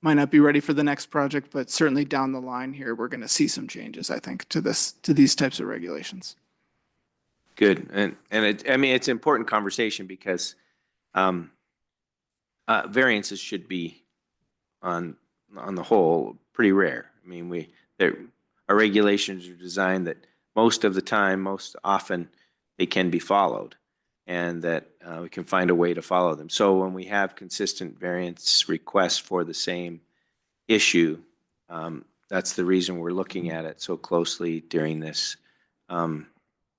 Might not be ready for the next project, but certainly down the line here, we're going to see some changes, I think, to these types of regulations. Good. And it's an important conversation because variances should be on the whole pretty rare. I mean, our regulations are designed that most of the time, most often, they can be followed, and that we can find a way to follow them. So when we have consistent variance requests for the same issue, that's the reason we're looking at it so closely during this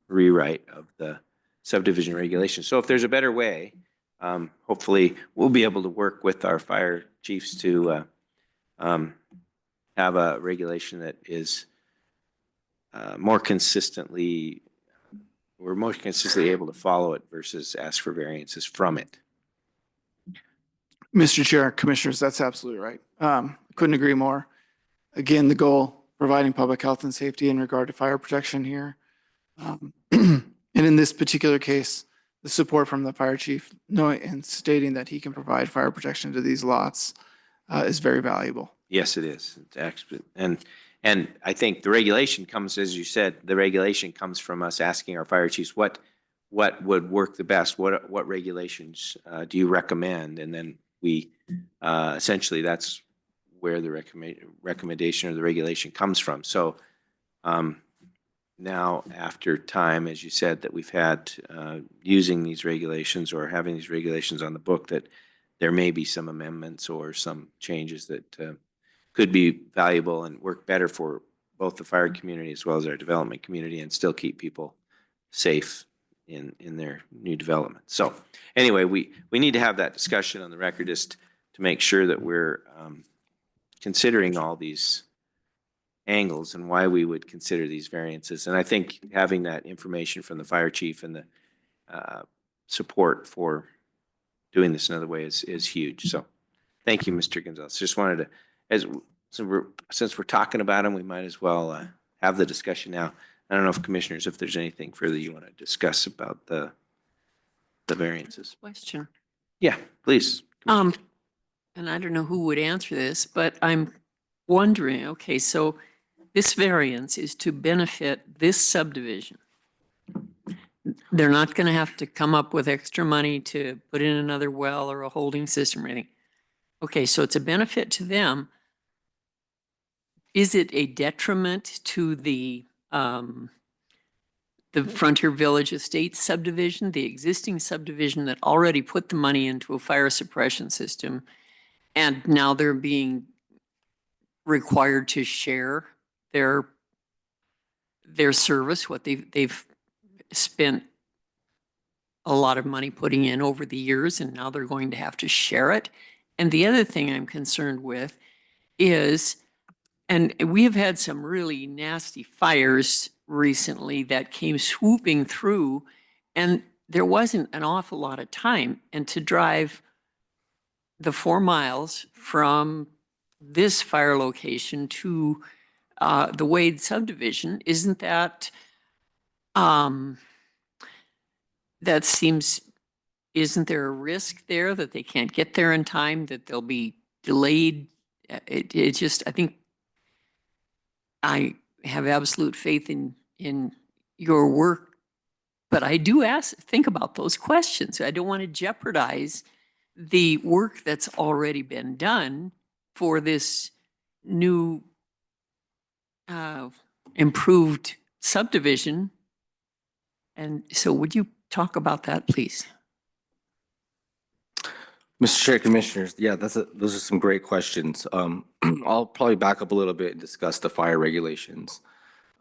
rewrite of the subdivision regulation. So if there's a better way, hopefully we'll be able to work with our fire chiefs to have a regulation that is more consistently able to follow it versus ask for variances from it. Mr. Chair, Commissioners, that's absolutely right. Couldn't agree more. Again, the goal, providing public health and safety in regard to fire protection here. And in this particular case, the support from the fire chief knowing and stating that he can provide fire protection to these lots is very valuable. Yes, it is. It's excellent. And I think the regulation comes, as you said, the regulation comes from us asking our fire chiefs what would work the best, what regulations do you recommend, and then we essentially that's where the recommendation or the regulation comes from. So now, after time, as you said, that we've had using these regulations or having these regulations on the book, that there may be some amendments or some changes that could be valuable and work better for both the fire community as well as our development community, and still keep people safe in their new development. So anyway, we need to have that discussion on the record just to make sure that we're considering all these angles and why we would consider these variances. And I think having that information from the fire chief and the support for doing this another way is huge. So thank you, Mr. Gonzalez. Just wanted to, since we're talking about them, we might as well have the discussion now. I don't know if commissioners, if there's anything further you want to discuss about the variances. Question. Yeah, please. And I don't know who would answer this, but I'm wondering, okay, so this variance is to benefit this subdivision. They're not going to have to come up with extra money to put in another well or a holding system or anything. Okay, so it's a benefit to them. Is it a detriment to the Frontier Village Estates subdivision, the existing subdivision that already put the money into a fire suppression system, and now they're being required to share their service, what they've spent a lot of money putting in over the years, and now they're going to have to share it? And the other thing I'm concerned with is, and we have had some really nasty fires recently that came swooping through, and there wasn't an awful lot of time. And to drive the 4 miles from this fire location to the Wade subdivision, isn't that, that seems, isn't there a risk there that they can't get there in time, that they'll be delayed? It just, I think I have absolute faith in your work, but I do think about those questions. I don't want to jeopardize the work that's already been done for this new improved subdivision. And so would you talk about that, please? Mr. Chair, Commissioners, yeah, those are some great questions. I'll probably back up a little bit and discuss the fire regulations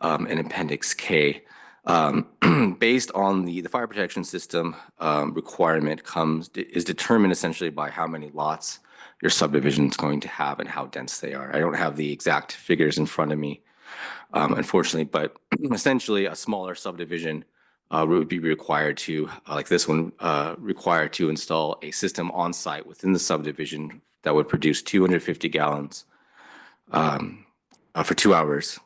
in Appendix K. Based on the fire protection system requirement is determined essentially by how many lots your subdivision is going to have and how dense they are. I don't have the exact figures in front of me, unfortunately, but essentially a smaller subdivision would be required to, like this one, required to install a system on site within the subdivision that would produce 250 gallons for 2 hours.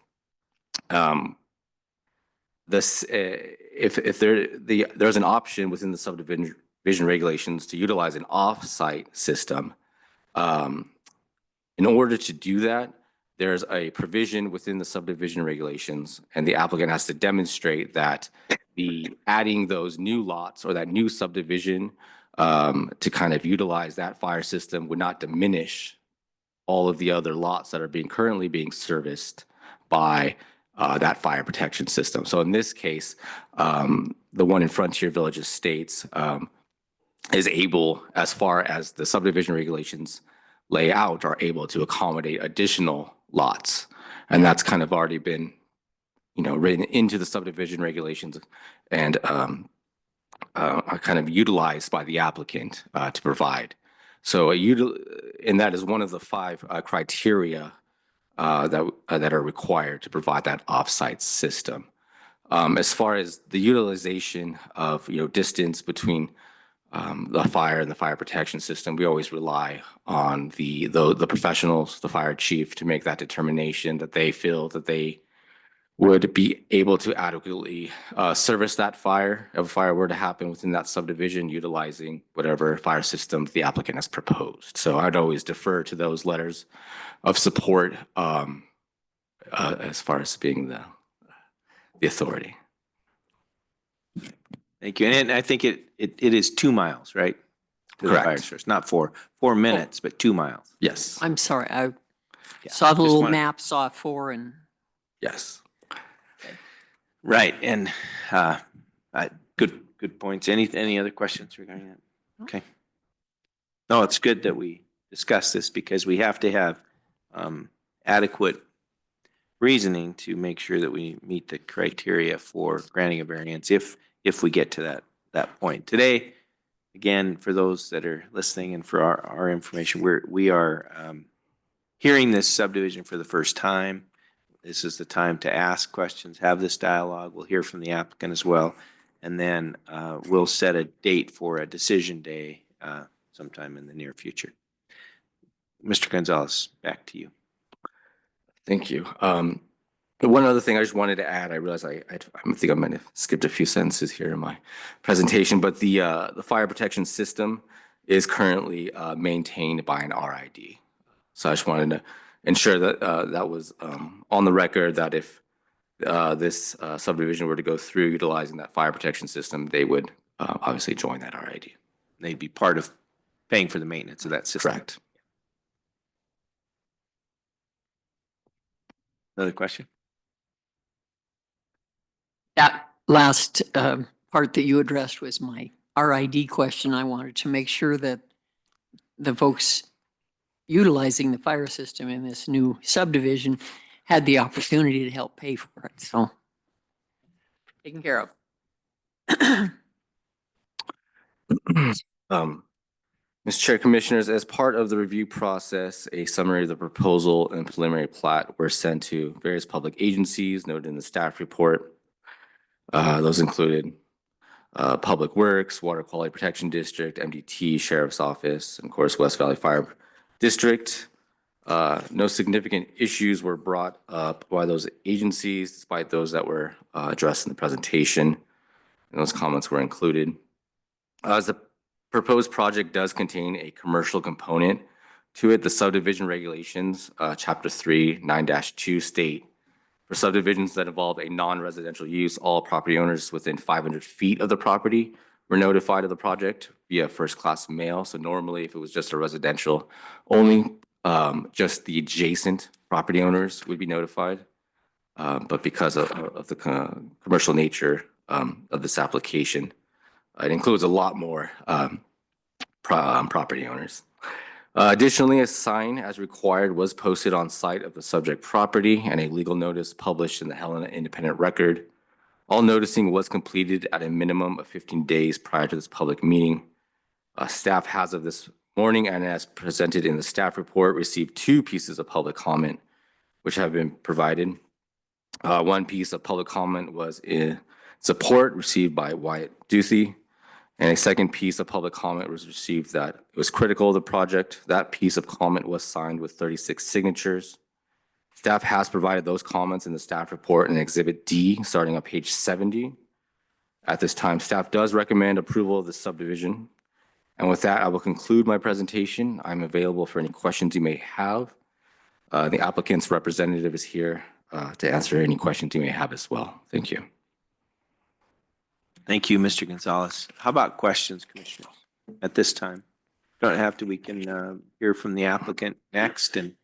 If there's an option within the subdivision regulations to utilize an off-site system, in order to do that, there's a provision within the subdivision regulations, and the applicant has to demonstrate that adding those new lots or that new subdivision to kind of utilize that fire system would not diminish all of the other lots that are currently being serviced by that fire protection system. So in this case, the one in Frontier Village Estates is able, as far as the subdivision regulations lay out, are able to accommodate additional lots. And that's kind of already been, written into the subdivision regulations and kind of utilized by the applicant to provide. So, and that is one of the 5 criteria that are required to provide that offsite system. As far as the utilization of distance between the fire and the fire protection system, we always rely on the professionals, the fire chief, to make that determination that they feel that they would be able to adequately service that fire if a fire were to happen within that subdivision, utilizing whatever fire system the applicant has proposed. So I'd always defer to those letters of support as far as being the authority. Thank you. And I think it is 2 miles, right? To the Correct. fire source, not 4 minutes, but 2 miles. Yes. I'm sorry, I Yeah, saw the just little wanted- map, saw 4 and. Yes. Right, and good points. Any other questions regarding that? Okay. No, it's good that we discuss this because we have to have adequate reasoning to make sure that we meet the criteria for granting a variance if we get to that point. Today, again, for those that are listening and for our information, we are hearing this subdivision for the first time. This is the time to ask questions, have this dialogue. We'll hear from the applicant as well. And then we'll set a date for a decision day sometime in the near future. Mr. Gonzalez, back to you. Thank you. One other thing I just wanted to add, I realize I think I might have skipped a few sentences here in my presentation, but the fire protection system is currently maintained by an RID. So I just wanted to ensure that that was on the record, that if this subdivision were to go through utilizing that fire protection system, they would obviously join that RID. They'd be part of paying for the maintenance of that system. Correct. Another question? That last part that you addressed was my RID question. I wanted to make sure that the folks utilizing the fire system in this new subdivision had the opportunity to help pay for it. So taken care of. Mr. Chair, Commissioners, as part of the review process, a summary of the proposal and preliminary plat were sent to various public agencies noted in the staff report. Those included Public Works, Water Quality Protection District, MDT, Sheriff's Office, and of course, West Valley Fire District. No significant issues were brought up by those agencies, despite those that were addressed in the presentation, and those comments were included. As the proposed project does contain a commercial component to it, the subdivision regulations, Chapter 3, 9-2 state, for subdivisions that involve a non-residential use, all property owners within 500 feet of the property were notified of the project via first-class mail. So normally, if it was just a residential, only just the adjacent property owners would be notified. But because of the commercial nature of this application, it includes a lot more property owners. Additionally, a sign as required was posted on site of the subject property and a legal notice published in the Helena Independent Record. All noticing was completed at a minimum of 15 days prior to this public meeting. Staff has of this morning and as presented in the staff report received 2 pieces of public comment which have been provided. One piece of public comment was in support received by Wyatt Duthie. And a second piece of public comment was received that it was critical of the project. That piece of comment was signed with 36 signatures. Staff has provided those comments in the staff report in Exhibit D, starting on page 70. At this time, staff does recommend approval of the subdivision. And with that, I will conclude my presentation. I'm available for any questions you may have. The applicant's representative is here to answer any questions you may have as well. Thank you. Thank you, Mr. Gonzalez. How about questions, commissioners, at this time? Don't have to, we can hear from the applicant next, and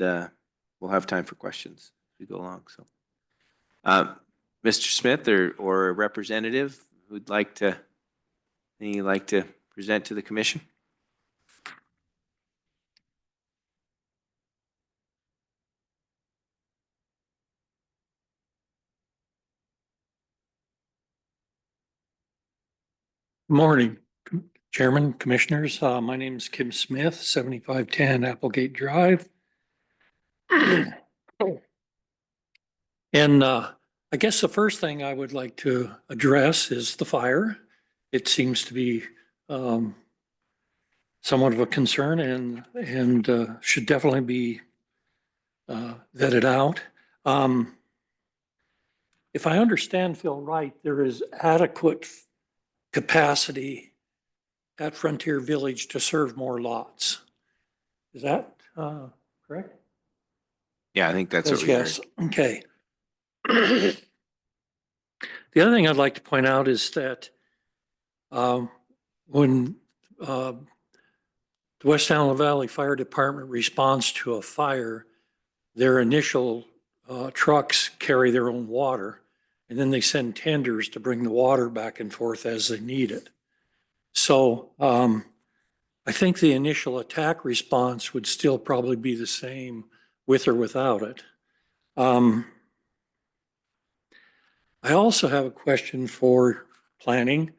we'll have time for questions as we go along. So, Mr. Smith or a representative who'd like to present to the commission? Morning, Chairman, Commissioners. My name is Kim Smith, 7510 Applegate Drive. And I guess the first thing I would like to address is the fire. It seems to be somewhat of a concern and should definitely be vetted out. If I understand Phil right, there is adequate capacity at Frontier Village to serve more lots. Is that correct? Yeah, I think that's what we heard. Yes, okay. The other thing I'd like to point out is that when the West Allen Valley Fire Department responds to a fire, their initial trucks carry their own water, and then they send tenders to bring the water back and forth as they need it. So I think the initial attack response would still probably be the same with or without it. I also have a question for planning.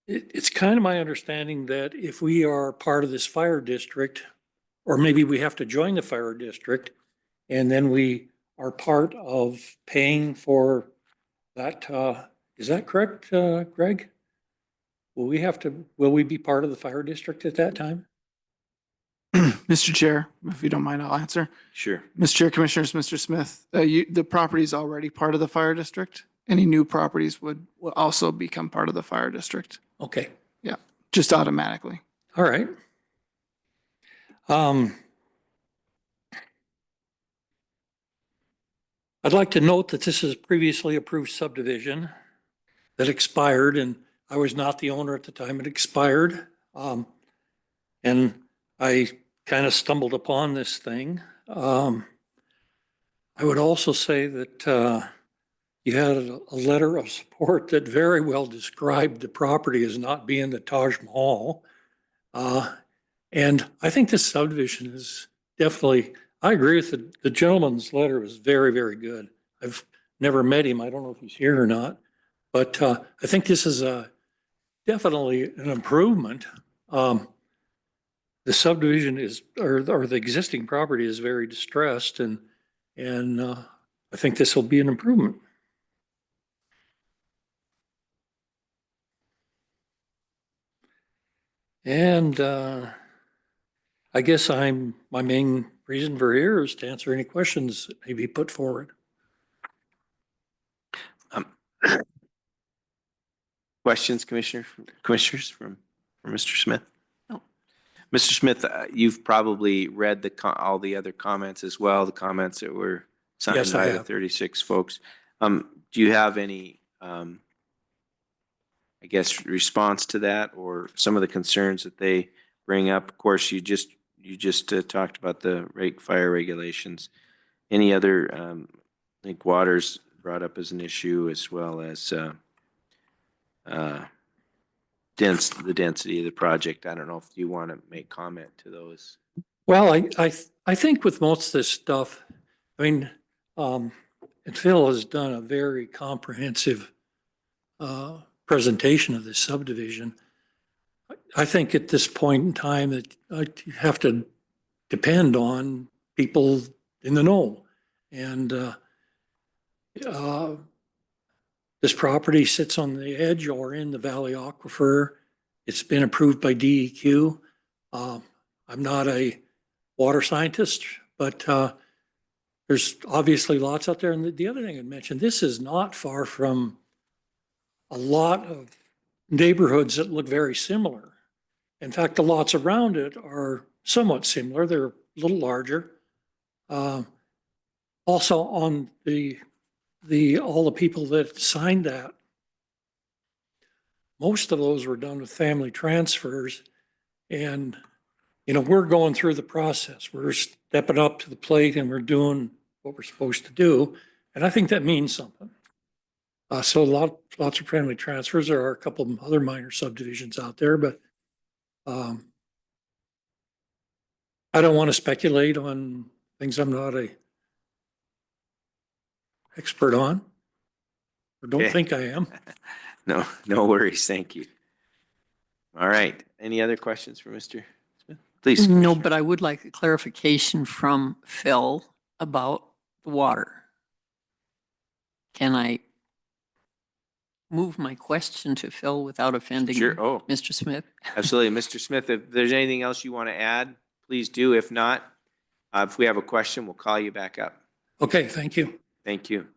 It's kind of my understanding that if we are part of this fire district, or maybe we have to join the fire district, and then we are part of paying for that. Is that correct, Greg? Will we be part of the fire district at that time? Mr. Chair, if you don't mind, I'll answer. Sure. Mr. Chair, Commissioners, Mr. Smith, the property is already part of the fire district. Any new properties will also become part of the fire district. Okay. Yeah, just automatically. All right. I'd like to note that this is a previously approved subdivision that expired, and I was not the owner at the time it expired. And I kind of stumbled upon this thing. I would also say that you had a letter of support that very well described the property as not being the Taj Mahal. And I think this subdivision is definitely, I agree with the gentleman's letter was very, very good. I've never met him. I don't know if he's here or not, but I think this is definitely an improvement. The subdivision is, or the existing property is very distressed, and I think this will be an improvement. And I guess my main reason for here is to answer any questions that may be put forward. Questions, commissioners from Mr. Smith? No. Mr. Smith, you've probably read all the other comments as well, the comments that were signed Yes, I by the have. 36 folks. Do you have any, I response to that or some of the concerns that they bring up? Of course, you you just talked about the fire regulations. Any other, I think water's brought up as an issue, as well as the density of the project. I don't know if you want to make comment to those. Well, I think with most of this stuff, I mean, and Phil has done a very comprehensive presentation of this subdivision. I think at this point in time that I have to depend on people in the know. And this property sits on the edge or in the valley aquifer. It's been approved by DEQ. I'm not a water scientist, but there's obviously lots out there. And the other thing I mentioned, this is not far from a lot of neighborhoods that look very similar. In fact, the lots around it are somewhat similar. They're a little larger. Also on all the people that signed that, most of those were done with family transfers. And, you know, we're going through the process. We're stepping up to the plate and we're doing what we're supposed to do. And I think that means something. So lots of family transfers. There are a couple of other minor subdivisions out there, but I don't want to speculate on things I'm not a expert on, or don't Okay. think I am. No worries. Thank you. All right. Any other questions for Mr. Smith? Please. No, Commissioner. but I would like a clarification from Phil about the water. Can I move my question to Phil without offending Sure. Oh, Mr. Smith? absolutely. Mr. Smith, if there's anything else you want to add, please do. If not, if we have a question, we'll call you back up. Okay, thank you. Thank you.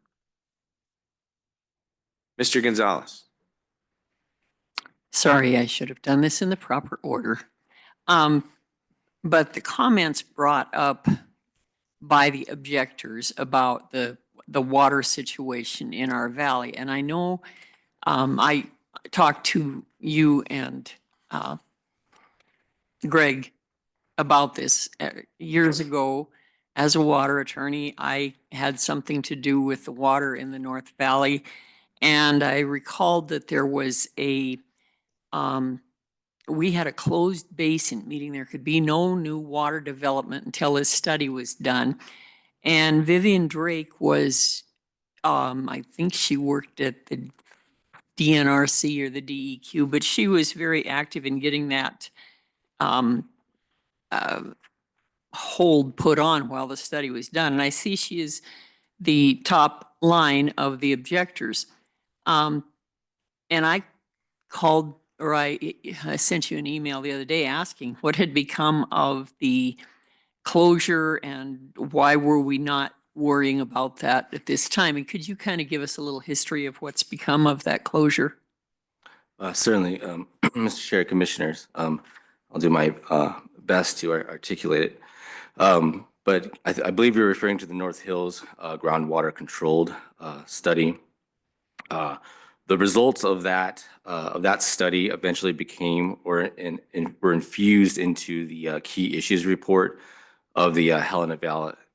Mr. Gonzalez. Sorry, I should have done this in the proper order. But the comments brought up by the objectors about the water situation in our valley, and I know I talked to you and Greg about this years ago. As a water attorney, I had something to do with the water in the North Valley, and I recalled that there was we had a closed basin, meaning there could be no new water development until this study was done. And Vivian Drake was, I think she worked at the DNRC or the DEQ, but she was very active in getting that hold put on while the study was done. And I see she is the top line of the objectors. And I called, or I sent you an email the other day asking what had become of the closure and why were we not worrying about that at this time? And could you kind of give us a little history of what's become of that closure? Certainly, Mr. Chair, Commissioners, I'll do my best to articulate it. But I believe you're referring to the North Hills groundwater controlled study. The results of that study eventually became or were infused into the key issues report of the Helena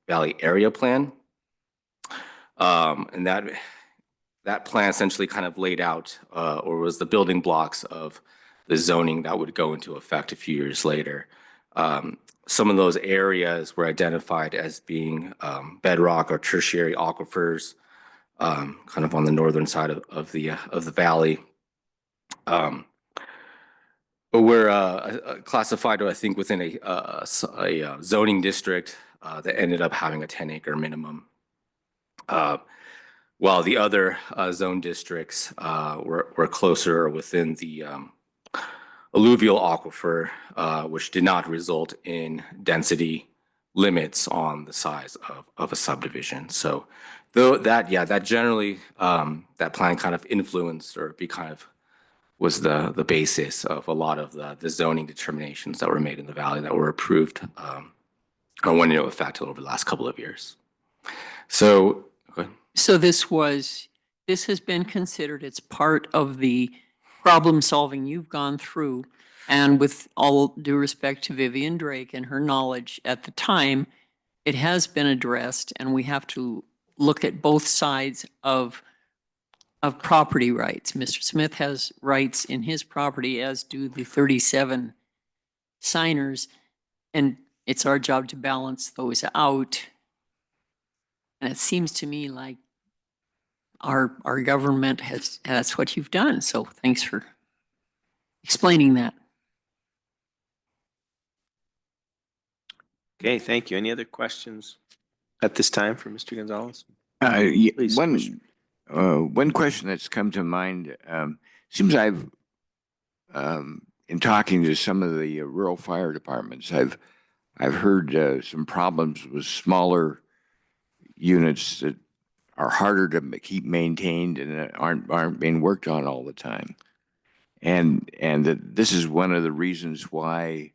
Valley Area Plan, and that plan essentially kind of laid out or was the building blocks of the zoning that would go into effect a few years later. Some of those areas were identified as being bedrock or tertiary aquifers, kind of on the northern side of the valley. But we're classified, I think, within a zoning district that ended up having a 10-acre minimum, while the other zone districts were closer or within the alluvial aquifer, which did not result in density limits on the size of a subdivision. So though that generally, that plan kind of influenced or was the basis of a lot of the zoning determinations that were made in the valley that were approved or went into effect over the last couple of years. So, okay. So this has been considered, it's part of the problem solving you've gone through And with all due respect to Vivian Drake and her knowledge at the time, it has been addressed, and we have to look at both sides of property rights. Mr. Smith has rights in his property, as do the 37 signers, and it's our job to balance those out. And it seems to me like our government has, that's what you've done. So thanks for explaining that. Okay, thank you. Any other questions at this time for Mr. Gonzalez? Please, One question that's come to mind, seems I've, in talking to some of the rural fire departments, I've heard some problems with smaller units that are harder to keep maintained and aren't being worked on all the time. And that this is one of the reasons why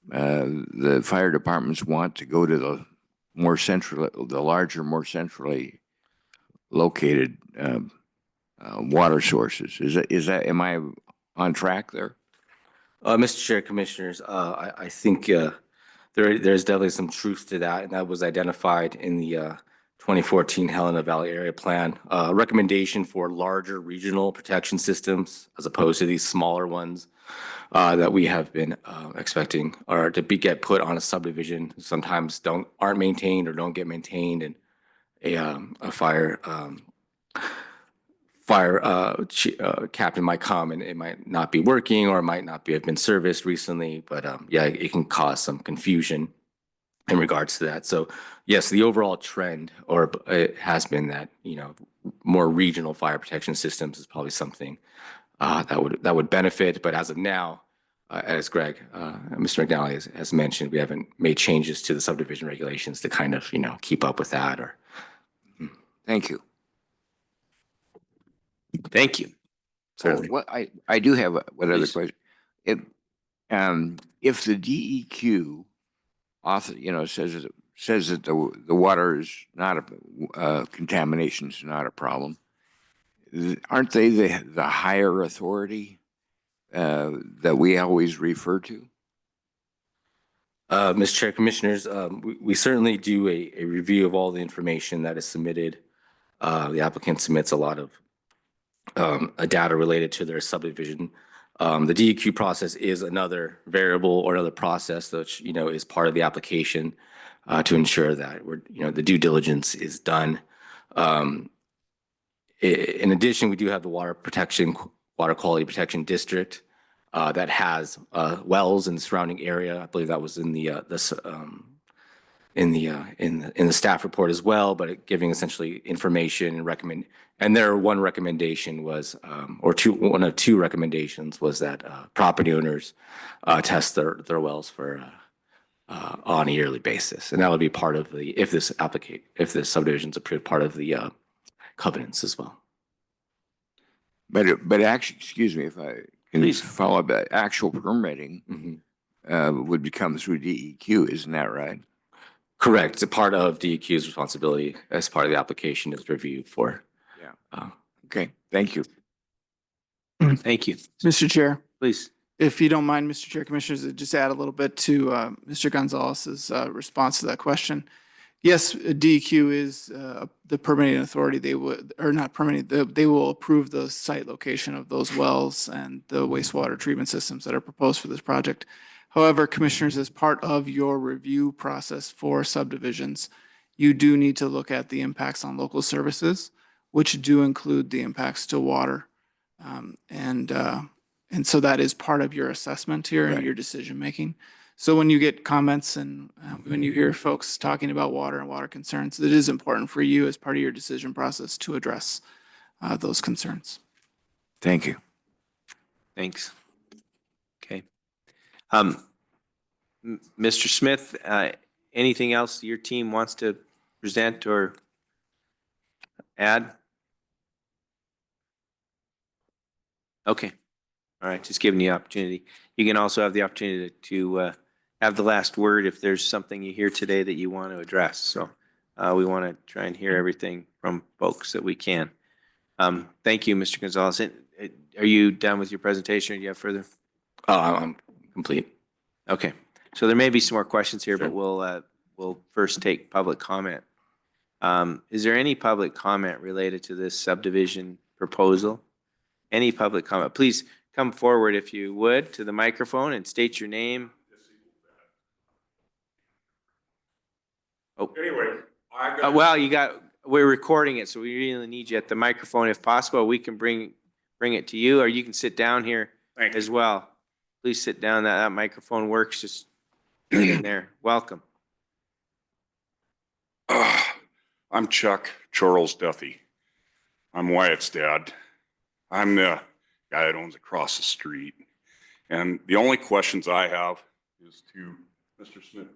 the fire departments want to go to the larger, more centrally located water sources. Am I on track there? Mr. Chair, Commissioners, I think there's definitely some truth to that, and that was identified in the 2014 Helena Valley Area Plan. Recommendation for larger regional protection systems as opposed to these smaller ones that we have been expecting or to get put on a subdivision. Sometimes aren't maintained or don't get maintained, and a fire captain might come and it might not be working or it might not have been serviced recently, but yeah, it can cause some confusion in regards to that. So yes, the overall trend it has been that, more regional fire protection systems is probably something that would benefit. But as of now, as Mr. McNally has mentioned, we haven't made changes to the subdivision regulations to kind of, keep up with that. Thank you. Thank you. So what I do have one other Please. question. If the DEQ author, says that the water is not contamination is not a problem, aren't they the higher authority that we always refer to? Mr. Chair, Commissioners, we certainly do a review of all the information that is submitted. The applicant submits a lot of data related to their subdivision. The DEQ process is another variable or another process that, is part of the application to ensure that the due diligence is done. In addition, we do have the water quality protection district that has wells in the surrounding area. I believe that was in the staff report as well, but giving essentially information and recommend. And their one recommendation was, one of two recommendations was that property owners test their wells for on a yearly basis, and that would be part of the if this subdivision is approved, part of the covenants as well. But actually, excuse me if I can Please follow up. Actual permitting would become through DEQ, isn't that right? Correct. It's a part of DEQ's responsibility as part of the application is review for. Yeah. Okay. Thank you. Thank you. Mr. Chair, Please. if you don't mind, Mr. Chair, Commissioners, just add a little bit to Mr. Gonzalez's response to that question. Yes, DEQ is the permitting authority. They would, or not permitting, they will approve the site location of those wells and the wastewater treatment systems that are proposed for this project. However, Commissioners, as part of your review process for subdivisions, you do need to look at the impacts on local services, which do include the impacts to water. And so that is part of your assessment here and your decision making. So when you get comments and when you hear folks talking about water and water concerns, it is important for you as part of your decision process to address those concerns. Thank you. Thanks. Okay. Mr. Smith, anything else your team wants to present or add? Okay. All right. Just giving you the opportunity. You can also have the opportunity to have the last word if there's something you hear today that you want to address. So we want to try and hear everything from folks that we can. Thank you, Mr. Gonzalez. Are you done with your presentation or do you have further? I'm complete. Okay, so there may be some more questions here, Sure. but we'll first take public comment. Is there any public comment related to this subdivision proposal? Any public comment? Please come forward if you would to the microphone and state your name. Oh, Anyway, we're recording it, so we really need you at the microphone if possible. We can bring it to you, or you can sit down here Thank as you. well. Please sit down. That microphone works. Just get in there. Welcome. I'm Chuck Charles Duffy. I'm Wyatt's dad. I'm the guy that owns across the street. And the only questions I have is to Mr. Smith.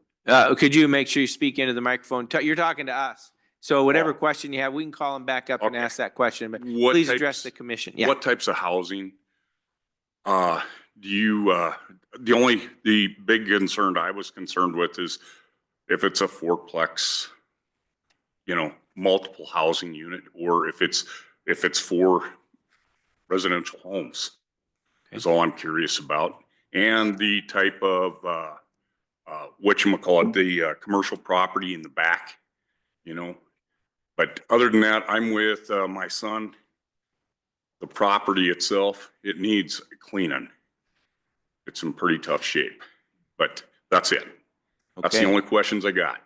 Could you make sure you speak into the microphone? You're talking to us. So whatever Oh. question you have, we can call him back up and Okay. ask that question, but What please types- address the commission. Yeah. What types of housing do you, the big concern I was concerned with is if it's a fourplex, multiple housing unit, or if it's for residential homes is all I'm curious about. And the type of, the commercial property in the back, But other than that, I'm with my son. The property itself, it needs cleaning. It's in pretty tough shape, but that's it. That's the Okay. only questions I got.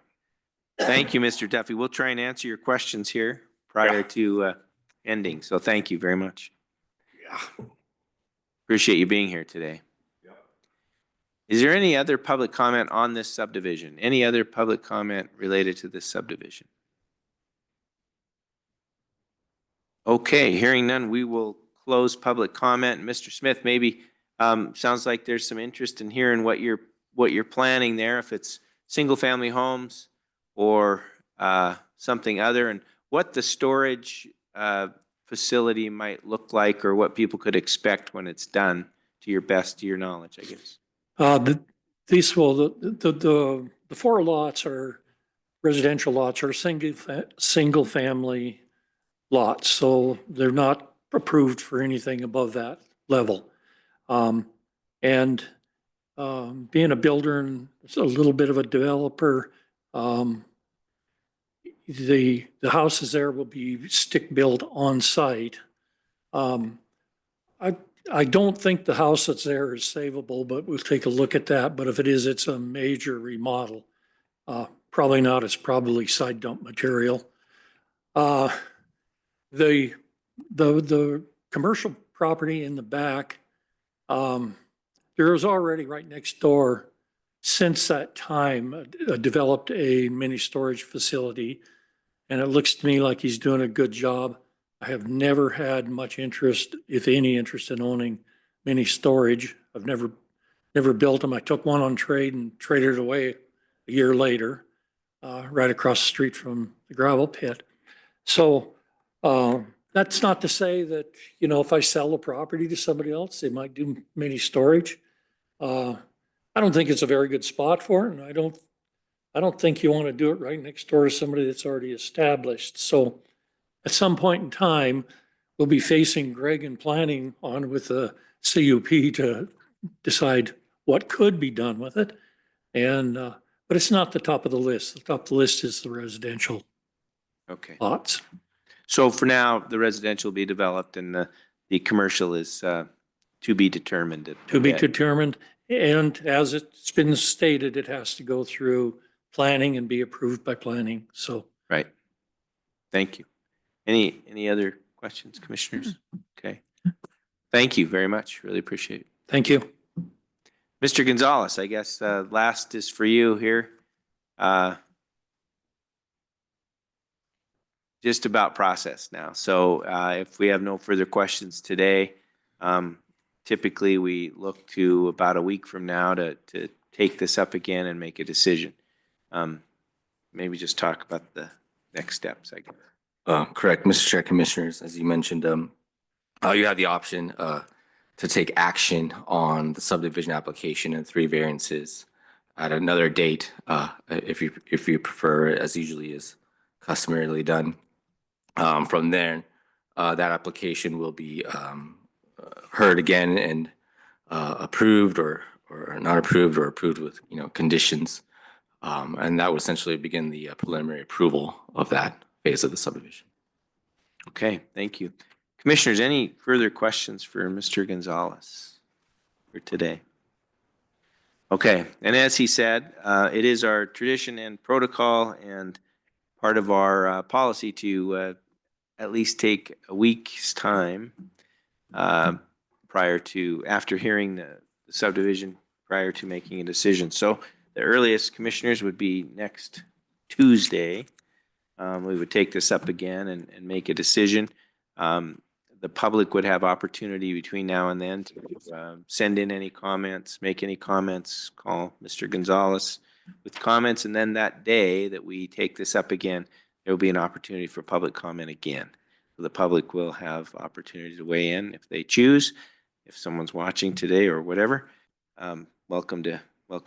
Thank you, Mr. Duffy. We'll try and answer your questions here prior Yeah. to ending. So thank you very much. Yeah. Appreciate you being here today. Yep. Is there any other public comment on this subdivision? Any other public comment related to this subdivision? Okay, hearing none, we will close public comment. Mr. Smith, maybe, sounds like there's some interest in hearing what you're planning there, if it's single-family homes or something other, and what the storage facility might look like, or what people could expect when it's done, to your knowledge, I guess. The 4 lots are residential lots, are single family lots, so they're not approved for anything above that level. Being a builder and a little bit of a developer, the houses there will be stick built on site. I don't think the house that's there is savable, but we'll take a look at that. But if it is, it's a major remodel. Probably not. It's probably side dump material. The commercial property in the back, there is already right next door, since that time, developed a mini storage facility. And it looks to me like he's doing a good job. I have never had much interest, if any interest, in owning mini storage. I've never built them. I took one on trade and traded it away a year later, right across the street from the gravel pit. So that's not to say that, if I sell the property to somebody else, they might do mini storage. I don't think it's a very good spot for it, and I don't think you want to do it right next door to somebody that's already established. So at some point in time, we'll be facing Greg and planning on with the CUP to decide what could be done with it. But it's not the top of the list. The top of the list is the residential Okay. lots. So for now, the residential will be developed and the commercial is to be determined. To be determined. And as it's been stated, it has to go through planning and be approved by planning. So. Right. Thank you. Any other questions, commissioners? Okay. Thank you very much. Really appreciate it. Thank you. Mr. Gonzalez, I guess last is for you here. Just about process now. So if we have no further questions today, typically we look to about a week from now to take this up again and make a decision. Maybe just talk about the next steps, I guess. Correct, Mr. Chair, Commissioners, as you mentioned, you have the option to take action on the subdivision application and 3 variances at another date, if you prefer, as usually is customarily done. From there, that application will be heard again and approved or not approved or approved with, conditions. And that would essentially begin the preliminary approval of that phase of the subdivision. Okay, thank you. Commissioners, any further questions for Mr. Gonzalez for today? Okay, and as he said, it is our tradition and protocol and part of our policy to at least take a week's time after hearing the subdivision, prior to making a decision. So the earliest, commissioners, would be next Tuesday. We would take this up again and make a decision. The public would have opportunity between now and then to send in any comments, make any comments, call Mr. Gonzalez with comments, and then that day that we take this up again, there will be an opportunity for public comment again. So the public will have opportunity to weigh in if they choose. If someone's watching today or whatever, welcome to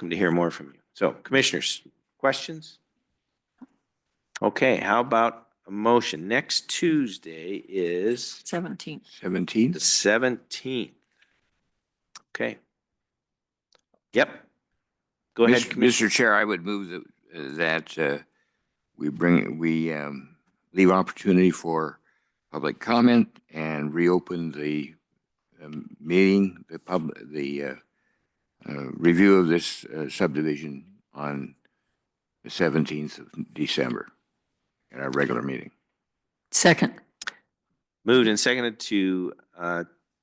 hear more from you. So, commissioners, questions? Okay, how about a motion? Next Tuesday is 17th. 17th? the 17th. Okay. Yep. Go ahead, Commissioner. Mr. Chair, I would move that we leave opportunity for public comment and reopen the meeting, the review of this subdivision on the 17th of December at our regular meeting. Second. Moved and seconded to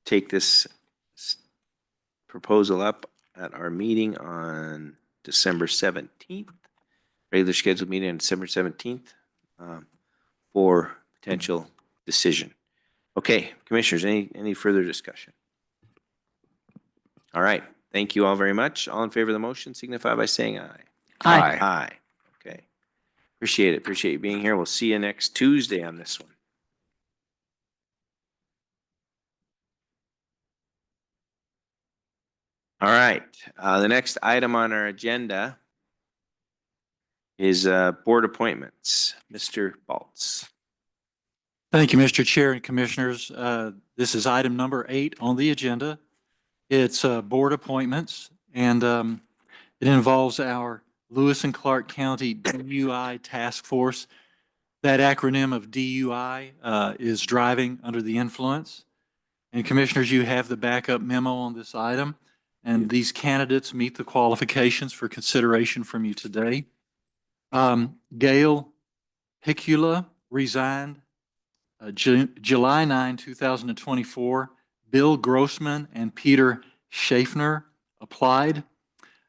take this proposal up at our meeting on December 17th, regular scheduled meeting on December 17th for potential decision. Okay, commissioners, any further discussion? All right, thank you all very much. All in favor of the motion signify by saying aye. Aye. Aye. Okay. Appreciate it. Appreciate you being here. We'll see you next Tuesday on this one. All right. The next item on our agenda is board appointments. Mr. Baltz. Thank you, Mr. Chair and Commissioners. This is item number 8 on the agenda. It's board appointments, and it involves our Lewis and Clark County DUI Task Force. That acronym of DUI is driving under the influence. And Commissioners, you have the backup memo on this item, and these candidates meet the qualifications for consideration from you today. Gail Picula resigned July 9, 2024. Bill Grossman and Peter Shaffner applied.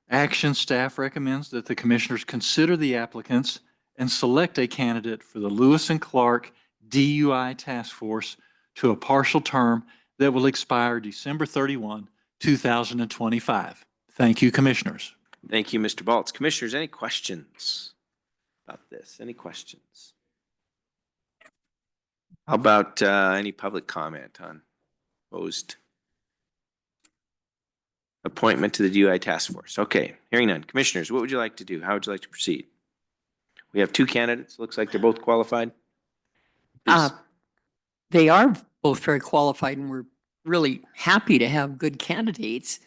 Action staff recommends that the Commissioners consider the applicants and select a candidate for the Lewis and Clark DUI Task Force to a partial term that will expire December 31, 2025. Thank you, Commissioners. Thank you, Mr. Baltz. Commissioners, any questions about this? Any questions? How about any public comment on proposed appointment to the DUI Task Force? Okay, hearing none. Commissioners, what would you like to do? How would you like to proceed? We have 2 candidates. Looks like they're both qualified. Please. They are both very qualified, and we're really happy to have good candidates.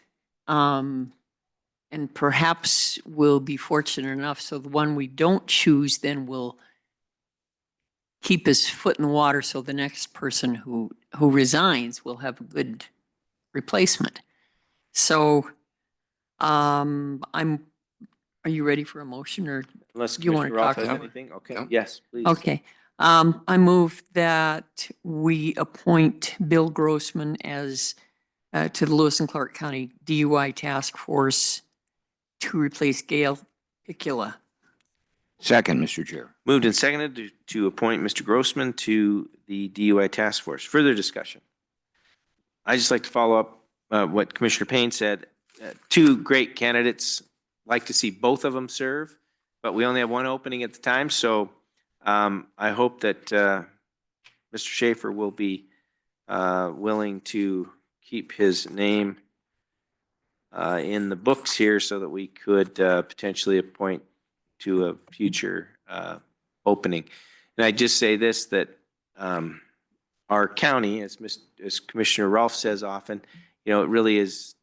And perhaps we'll be fortunate enough, so the one we don't choose then will keep his foot in the water, so the next person who resigns will have a good replacement. So, are you ready for a motion, or Unless you want Commissioner to Rolfe talk has about anything? Okay, No. yes, please. Okay. I move that we appoint Bill Grossman as to the Lewis and Clark County DUI Task Force to replace Gail Picula. Second, Mr. Chair. Moved and seconded to appoint Mr. Grossman to the DUI Task Force. Further discussion? I just like to follow up what Commissioner Payne said. 2 great candidates. Like to see both of them serve, but we only have 1 opening at the time. So I hope that Mr. Schaefer will be willing to keep his name in the books here so that we could potentially appoint to a future opening. And I just say this, that our county, as Commissioner Rolfe says often, it really is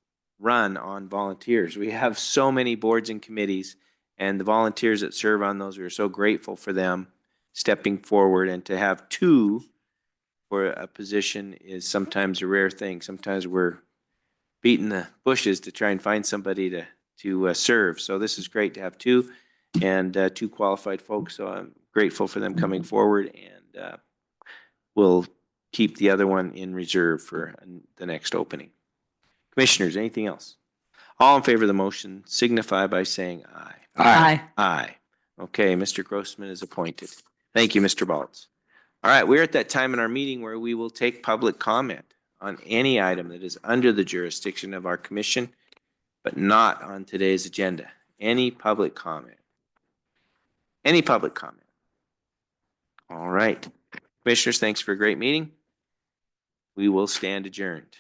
run on volunteers. We have so many boards and committees, and the volunteers that serve on those, we are so grateful for them stepping forward, and to have two for a position is sometimes a rare thing. Sometimes we're beating the bushes to try and find somebody to serve. So this is great to have two, and two qualified folks. So I'm grateful for them coming forward, and we'll keep the other one in reserve for the next opening. Commissioners, anything else? All in favor of the motion signify by saying aye. Aye. Aye. Okay, Mr. Grossman is appointed. Thank you, Mr. Baltz. All right, we're at that time in our meeting where we will take public comment on any item that is under the jurisdiction of our commission, but not on today's agenda. Any public comment? Any public comment? All right. Commissioners, thanks for a great meeting. We will stand adjourned.